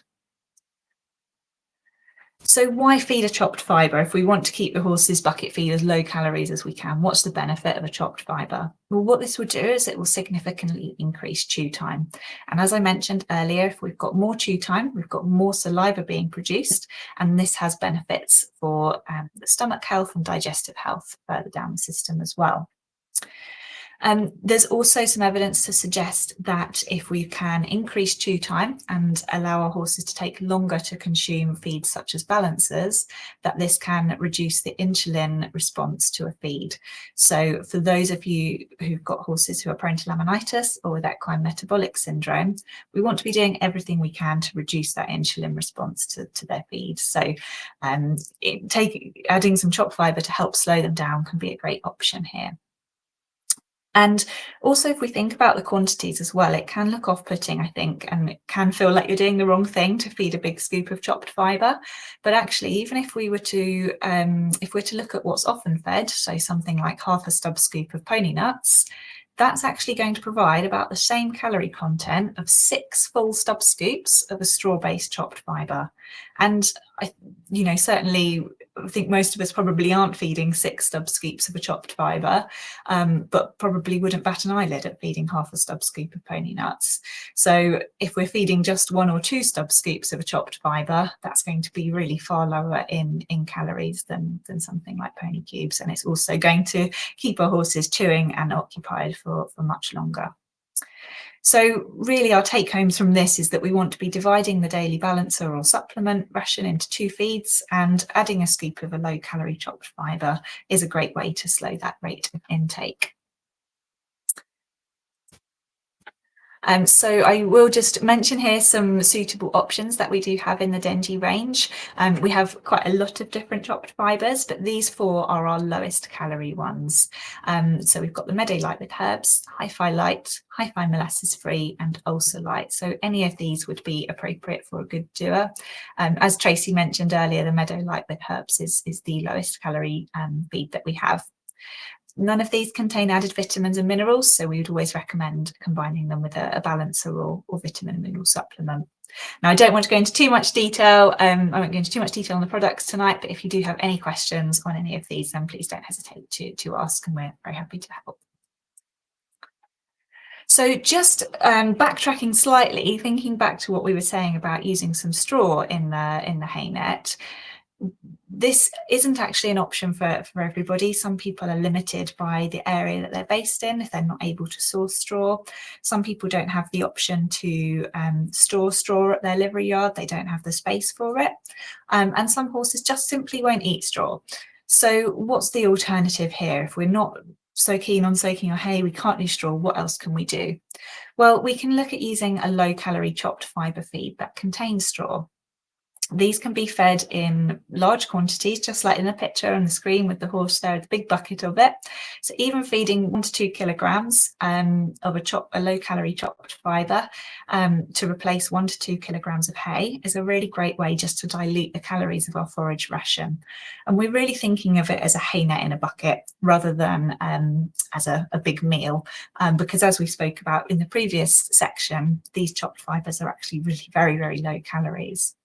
So why feed a chopped fibre if we want to keep the horse's bucket feed as low calories as we can? What's the benefit of a chopped fibre? Well, what this will do is it will significantly increase chew time. And as I mentioned earlier, if we've got more chew time, we've got more saliva being produced, and this has benefits for the stomach health and digestive health further down the system as well. There's also some evidence to suggest that if we can increase chew time and allow our horses to take longer to consume feeds such as balancers, that this can reduce the insulin response to a feed. So for those of you who've got horses who are prone to laminitis or with equine metabolic syndrome, we want to be doing everything we can to reduce that insulin response to their feed. So adding some chopped fibre to help slow them down can be a great option here. And also, if we think about the quantities as well, it can look off-putting, I think, and it can feel like you're doing the wrong thing to feed a big scoop of chopped fibre. But actually, even if we were to look at what's often fed, so something like half a stub scoop of pony nuts, that's actually going to provide about the same calorie content of 6 full stub scoops of a straw-based chopped fibre. And certainly I think most of us probably aren't feeding 6 stub scoops of a chopped fibre, but probably wouldn't bat an eyelid at feeding half a stub scoop of pony nuts. So if we're feeding just 1 or 2 stub scoops of a chopped fibre, that's going to be really far lower in calories than something like pony cubes. And it's also going to keep our horses chewing and occupied for much longer. So really our take homes from this is that we want to be dividing the daily balancer or supplement ration into 2 feeds, and adding a scoop of a low calorie chopped fibre is a great way to slow that rate of intake. So I will just mention here some suitable options that we do have in the Dengie range. We have quite a lot of different chopped fibres, but these 4 are our lowest calorie ones. So we've got the Meadow Light with herbs, Hi-Fi Light, Hi-Fi molasses free, and Ulcer Light. So any of these would be appropriate for a good doer. As Tracy mentioned earlier, the Meadow Light with herbs is the lowest calorie feed that we have. None of these contain added vitamins and minerals, so we would always recommend combining them with a balancer or vitamin and mineral supplement. Now, I don't want to go into too much detail. I won't go into too much detail on the products tonight, but if you do have any questions on any of these, then please don't hesitate to ask, and we're very happy to help. So just backtracking slightly, thinking back to what we were saying about using some straw in the hay net. This isn't actually an option for everybody. Some people are limited by the area that they're based in if they're not able to source straw. Some people don't have the option to store straw at their livery yard. They don't have the space for it. And some horses just simply won't eat straw. So what's the alternative here? If we're not so keen on soaking our hay, we can't use straw, what else can we do? Well, we can look at using a low-calorie chopped fibre feed that contains straw. These can be fed in large quantities, just like in the picture on the screen with the horse there, the big bucket of it. So even feeding 1 to 2 kilograms of a low-calorie chopped fibre to replace 1 to 2 kilograms of hay is a really great way just to dilute the calories of our forage ration. And we're really thinking of it as a hay net in a bucket rather than as a big meal, because as we spoke about in the previous section, these chopped fibres are actually really very, very low calories.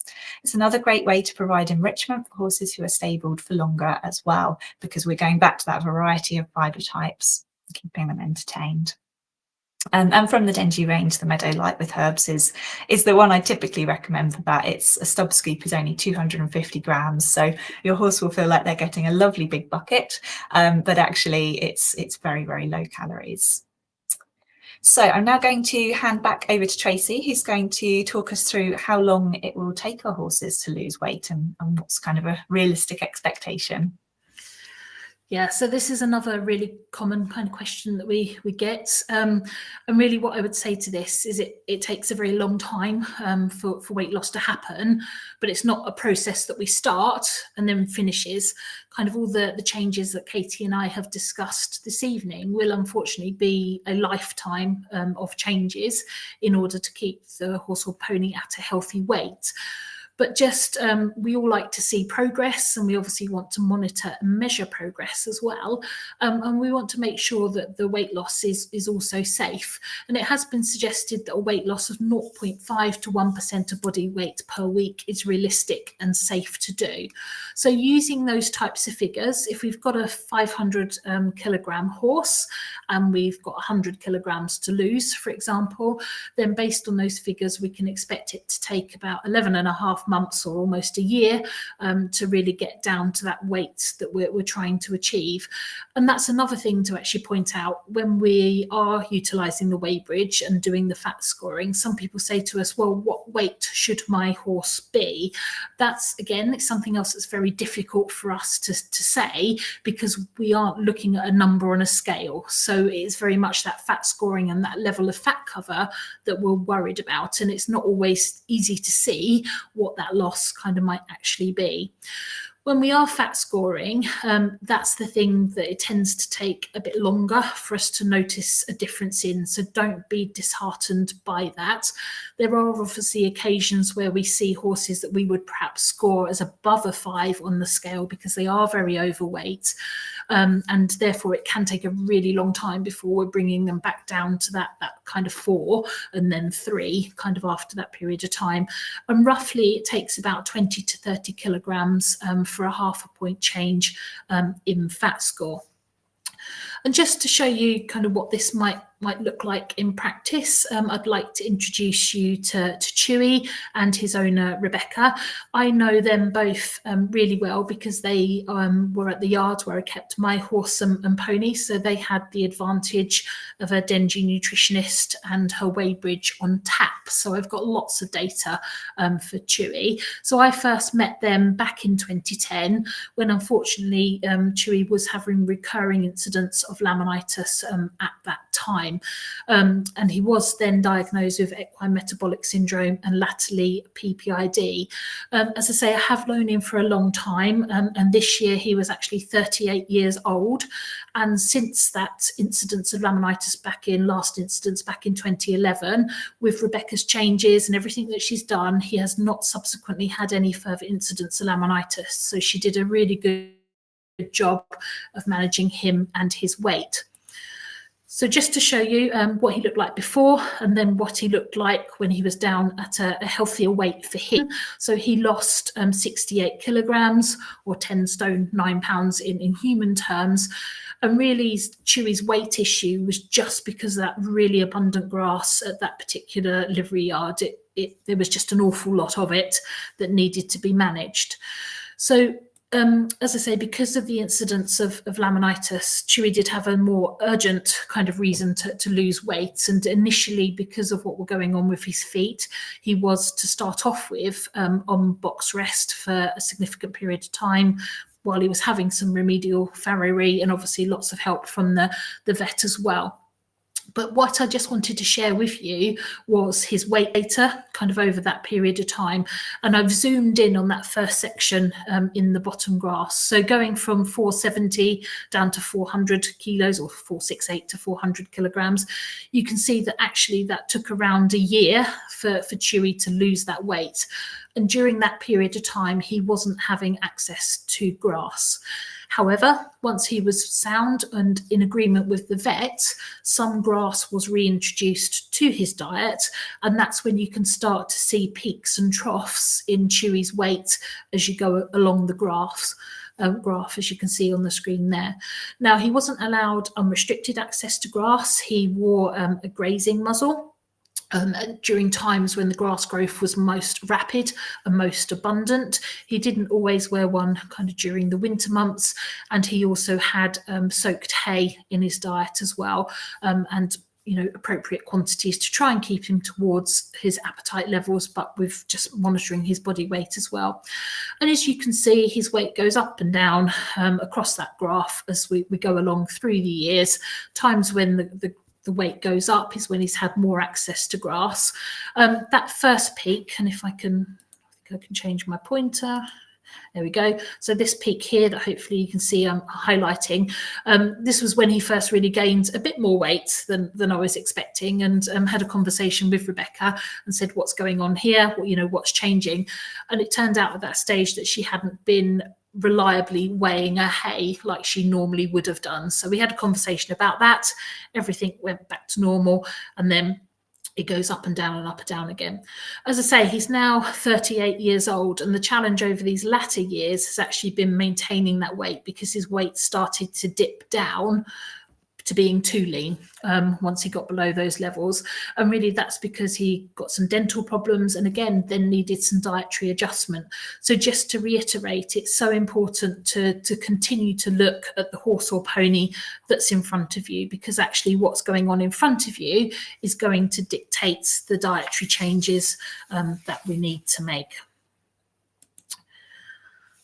It's another great way to provide enrichment for horses who are stabled for longer as well, because we're going back to that variety of fibre types, keeping them entertained. And from the Dengie range, the Meadow Light with Herbs is the one I typically recommend for that. It's a stub scoop is only 250 grams, so your horse will feel like they're getting a lovely big bucket, but actually it's very, very low calories. So I'm now going to hand back over to Tracy, who's going to talk us through how long it will take our horses to lose weight and what's kind of a realistic expectation. Yeah, so this is another really common kind of question that we get. And really what I would say to this is it takes a very long time for weight loss to happen, but it's not a process that we start and then finishes. Kind of all the changes that Katie and I have discussed this evening will unfortunately be a lifetime of changes in order to keep the horse or pony at a healthy weight. But just we all like to see progress, and we obviously want to monitor and measure progress as well. And we want to make sure that the weight loss is also safe. And it has been suggested that a weight loss of 0.5 to 1% of body weight per week is realistic and safe to do. So using those types of figures, if we've got a 500 kilogram horse and we've got 100 kilograms to lose, for example, then based on those figures, we can expect it to take about 11.5 months or almost a year to really get down to that weight that we're trying to achieve. And that's another thing to actually point out when we are utilising the weigh bridge and doing the fat scoring. Some people say to us, well, what weight should my horse be? That's, again, it's something else that's very difficult for us to say, because we aren't looking at a number on a scale. So it's very much that fat scoring and that level of fat cover that we're worried about. And it's not always easy to see what that loss kind of might actually be. When we are fat scoring, that's the thing that it tends to take a bit longer for us to notice a difference in. So don't be disheartened by that. There are obviously occasions where we see horses that we would perhaps score as above a 5 on the scale because they are very overweight. And therefore it can take a really long time before we're bringing them back down to that kind of 4 and then 3 kind of after that period of time. And roughly it takes about 20 to 30 kilograms for a 0.5 point change in fat score. And just to show you kind of what this might look like in practice, I'd like to introduce you to Chewy and his owner Rebecca. I know them both really well because they were at the yard where I kept my horse and pony, so they had the advantage of a Dengie nutritionist and her weigh bridge on tap. So I've got lots of data for Chewy. So I first met them back in 2010 when unfortunately Chewy was having recurring incidents of laminitis at that time. And he was then diagnosed with equine metabolic syndrome and latterly PPID. As I say, I have known him for a long time, and this year he was actually 38 years old. And since that incidence of laminitis last incidence back in 2011, with Rebecca's changes and everything that she's done, he has not subsequently had any further incidents of laminitis. So she did a really good job of managing him and his weight. So just to show you what he looked like before and then what he looked like when he was down at a healthier weight for him. So he lost 68 kilograms or 10 stone 9 pounds in human terms. And really Chewy's weight issue was just because of that really abundant grass at that particular livery yard. There was just an awful lot of it that needed to be managed. So as I say, because of the incidence of laminitis, Chewy did have a more urgent kind of reason to lose weight. And initially, because of what were going on with his feet, he was to start off with on box rest for a significant period of time while he was having some remedial farriery and obviously lots of help from the vet as well. But what I just wanted to share with you was his weight data kind of over that period of time. And I've zoomed in on that first section in the bottom graph. So going from 470 down to 400 kilos or 468 to 400 kilograms, you can see that actually that took around a year for Chewy to lose that weight. And during that period of time, he wasn't having access to grass. However, once he was sound and in agreement with the vet, some grass was reintroduced to his diet. And that's when you can start to see peaks and troughs in Chewy's weight as you go along the graph, as you can see on the screen there. Now, he wasn't allowed unrestricted access to grass. He wore a grazing muzzle. During times when the grass growth was most rapid and most abundant. He didn't always wear one kind of during the winter months, and he also had soaked hay in his diet as well, and appropriate quantities to try and keep him towards his appetite levels, but with just monitoring his body weight as well. And as you can see, his weight goes up and down across that graph as we go along through the years. Times when the weight goes up is when he's had more access to grass. That first peak, and if I can change my pointer. There we go. So this peak here that hopefully you can see I'm highlighting, this was when he first really gained a bit more weight than I was expecting, and had a conversation with Rebecca and said, what's going on here? What's changing? And it turned out at that stage that she hadn't been reliably weighing her hay like she normally would have done. So we had a conversation about that. Everything went back to normal, and then it goes up and down and up and down again. As I say, he's now 38 years old, and the challenge over these latter years has actually been maintaining that weight, because his weight started to dip down to being too lean once he got below those levels. And really that's because he got some dental problems and again then needed some dietary adjustment. So just to reiterate, it's so important to continue to look at the horse or pony that's in front of you, because actually what's going on in front of you is going to dictate the dietary changes that we need to make.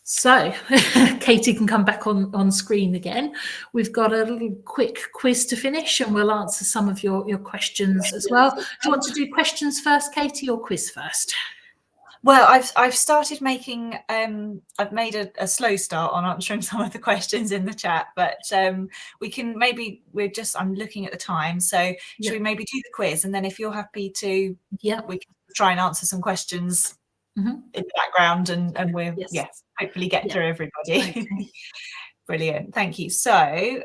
So Katie can come back on screen again. We've got a little quick quiz to finish, and we'll answer some of your questions as well. Do you want to do questions first, Katie, or quiz first? Well, I've started making I've made a slow start on answering some of the questions in the chat, but we can maybe I'm looking at the time, so should we maybe do the quiz, and then if you're happy to, we can try and answer some questions in the background, and we'll hopefully get through everybody. Okay. Brilliant, thank you. So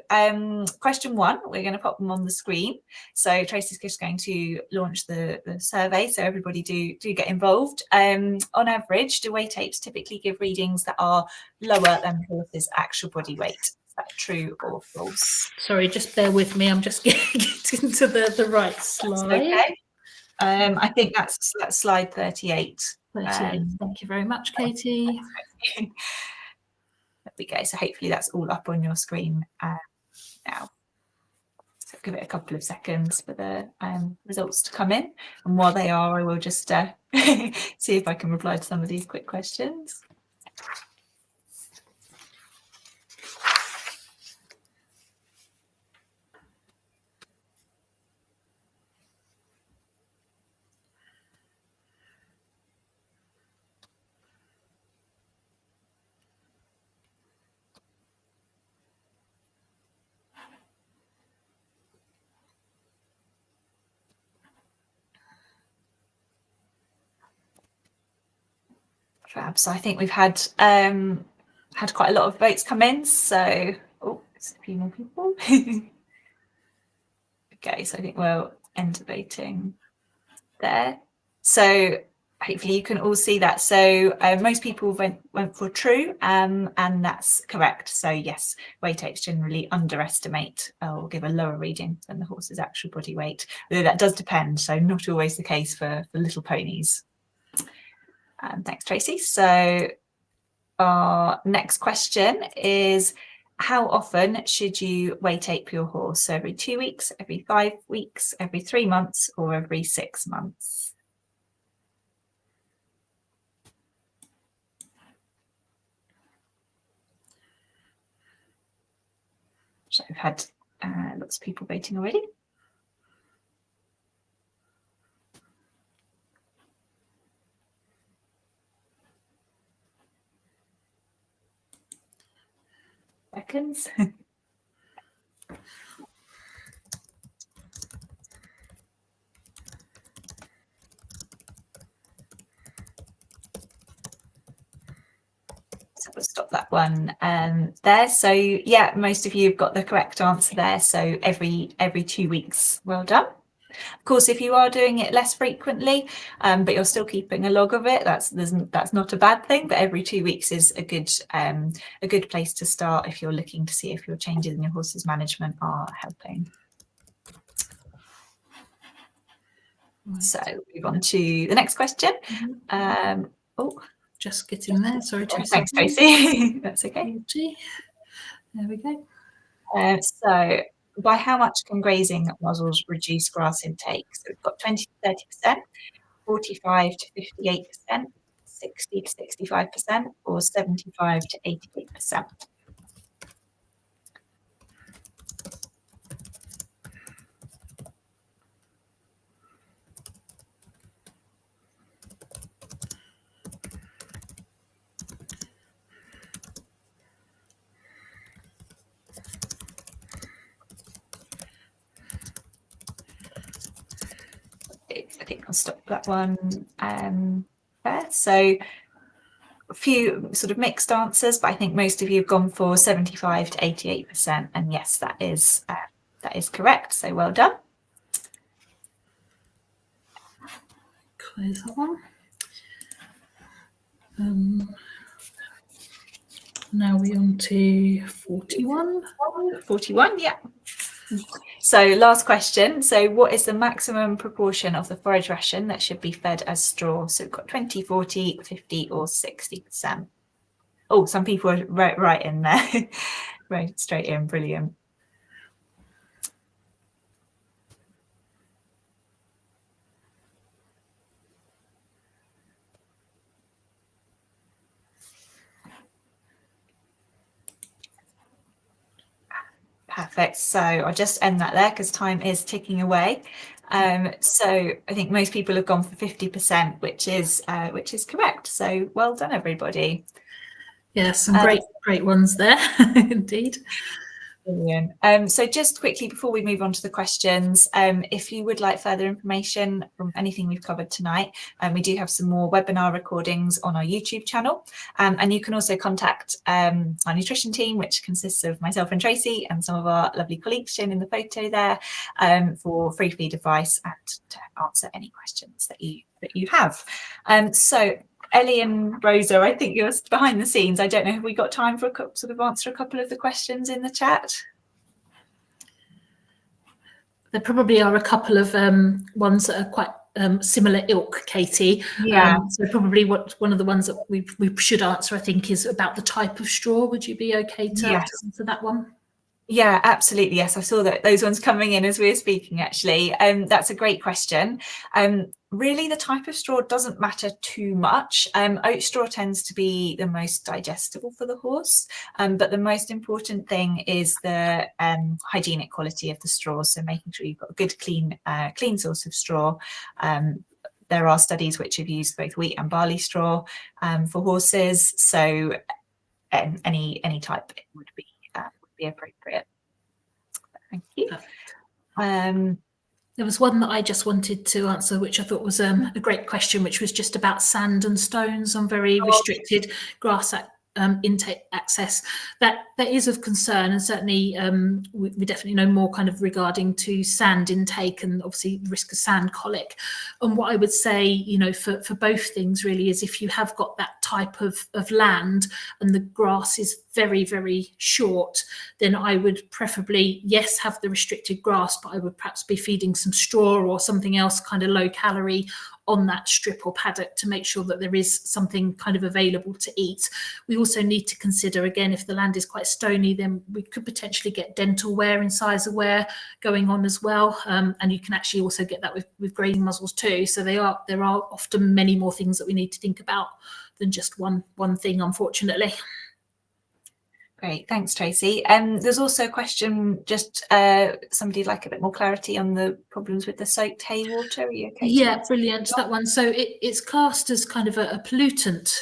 question one, we're going to pop them on the screen. So Tracy's just going to launch the survey, so everybody do get involved. On average, do weight tapes typically give readings that are lower than the horse's actual body weight? Is that true or false? Sorry, just bear with me, I'm just getting to the right slide. That's okay. I think that's slide 38. 38. Thank you very much, Katie. There we go. So hopefully that's all up on your screen now. So give it a couple of seconds for the results to come in. And while they are, I will just see if I can reply to some of these quick questions. So I think we've had quite a lot of votes come in. So there's a few more people. we go. So I think we'll end voting there. So hopefully you can all see that. So most people went for true, and that's correct. So yes, weight apes generally underestimate or give a lower reading than the horse's actual body weight, although that does depend. So not always the case for little ponies. Thanks, Tracy. So our next question is, how often should you weight ape your horse? So every 2 weeks, every 5 weeks, every 3 months, or every 6 months? So I've had lots of people voting already. Seconds. So we'll stop that one there. So yeah, most of you have got the correct answer there. So every 2 weeks. Well done. Of course, if you are doing it less frequently, but you're still keeping a log of it, that's not a bad thing. But every 2 weeks is a good place to start if you're looking to see if your changes in your horse's management are helping. Right. So move on to the next question. Just getting there. Sorry, thanks, Tracy. That's okay. There we go. So by how much can grazing muzzles reduce grass intake? So we've got 20 to 30%, 45 to 58%, 60 to 65%, or 75 to 88%. I think I'll stop that one there. So a few sort of mixed answers, but I think most of you have gone for 75 to 88%, and yes, that is correct. So well done. Close that one. Now we're on to 41. 41, yeah. So last question. So what is the maximum proportion of the forage ration that should be fed as straw? So we've got 20, 40, 50 or 60%. Oh, some people are right in there. Right, straight in. Brilliant. Perfect. So I'll just end that there because time is ticking away. So I think most people have gone for 50%, which is correct. So well done, everybody. Yes, some great ones there, indeed. Brilliant. So just quickly before we move on to the questions, if you would like further information from anything we've covered tonight, we do have some more webinar recordings on our YouTube channel, and you can also contact our nutrition team, which consists of myself and Tracy and some of our lovely colleagues shown in the photo there, for free feed advice and to answer any questions that you have. So Ellie and Rosa, I think you're behind the scenes. I don't know, have we got time for sort of answer a couple of the questions in the chat? There probably are a couple of ones that are quite similar ilk, Katie. Yeah. So probably one of the ones that we should answer, I think, is about the type of straw. Would you be okay to answer that one? Yeah, absolutely. Yes, I saw that those ones coming in as we were speaking, actually. That's a great question. Really, the type of straw doesn't matter too much. Oat straw tends to be the most digestible for the horse, but the most important thing is the hygienic quality of the straw. So making sure you've got a good, clean source of straw. There are studies which have used both wheat and barley straw for horses. So any type would be appropriate. Thank you. There was one that I just wanted to answer, which I thought was a great question, which was just about sand and stones on very restricted grass intake access, that is of concern, and certainly we definitely know more kind of regarding to sand intake and obviously risk of sand colic. And what I would say, you know, for both things really, is if you have got that type of land and the grass is very, very short, then I would preferably, yes, have the restricted grass, but I would perhaps be feeding some straw or something else kind of low calorie on that strip or paddock to make sure that there is something kind of available to eat. We also need to consider, again, if the land is quite stony, then we could potentially get dental wear, incisor wear going on as well. And you can actually also get that with grazing muzzles too. So there are often many more things that we need to think about than just one thing, unfortunately. Great, thanks, Tracy. There's also a question, just somebody'd like a bit more clarity on the problems with the soaked hay water. Are you okay? Yeah, brilliant, that one. So it's classed as kind of a pollutant,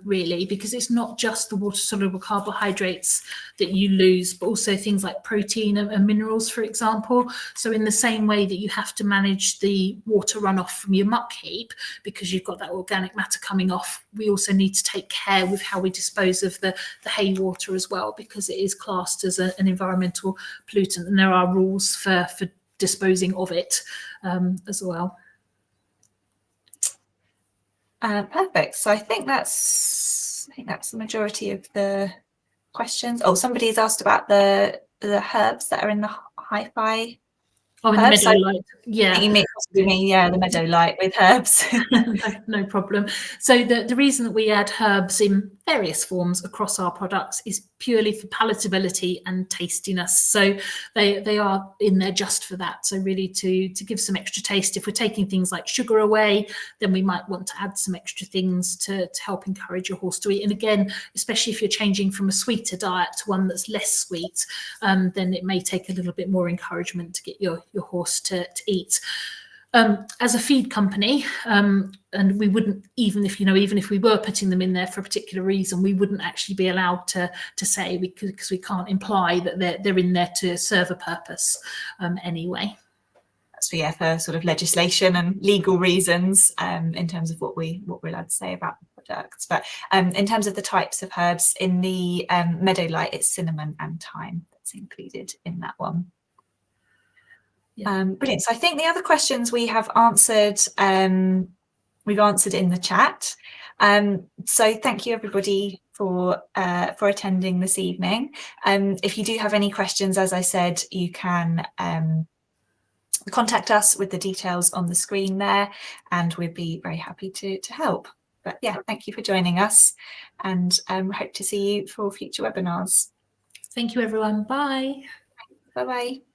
really, because it's not just the water-soluble carbohydrates that you lose, but also things like protein and minerals, for example. So in the same way that you have to manage the water runoff from your muck heap, because you've got that organic matter coming off, we also need to take care with how we dispose of the hay water as well, because it is classed as an environmental pollutant, and there are rules for disposing of it as well. Perfect. So I think that's the majority of the questions. Oh, somebody's asked about the herbs that are in the hi-fi. Oh, in the meadow light. Yeah. You may possibly mean, yeah, the meadow light with herbs. No problem. So the reason that we add herbs in various forms across our products is purely for palatability and tastiness. So they are in there just for that. So really to give some extra taste. If we're taking things like sugar away, then we might want to add some extra things to help encourage your horse to eat. And again, especially if you're changing from a sweeter diet to one that's less sweet, then it may take a little bit more encouragement to get your horse to eat. As a feed company, and we wouldn't, even if we were putting them in there for a particular reason, we wouldn't actually be allowed to say, because we can't imply that they're in there to serve a purpose anyway. That's for sort of legislation and legal reasons in terms of what we're allowed to say about the products. But in terms of the types of herbs in the meadow light, it's cinnamon and thyme that's included in that one. Yeah. Brilliant. So I think the other questions we have answered, we've answered in the chat. So thank you everybody for attending this evening. If you do have any questions, as I said, you can contact us with the details on the screen there, and we'd be very happy to help. But yeah, thank you for joining us, and hope to see you for future webinars. Thank you, everyone. Bye. Bye-bye.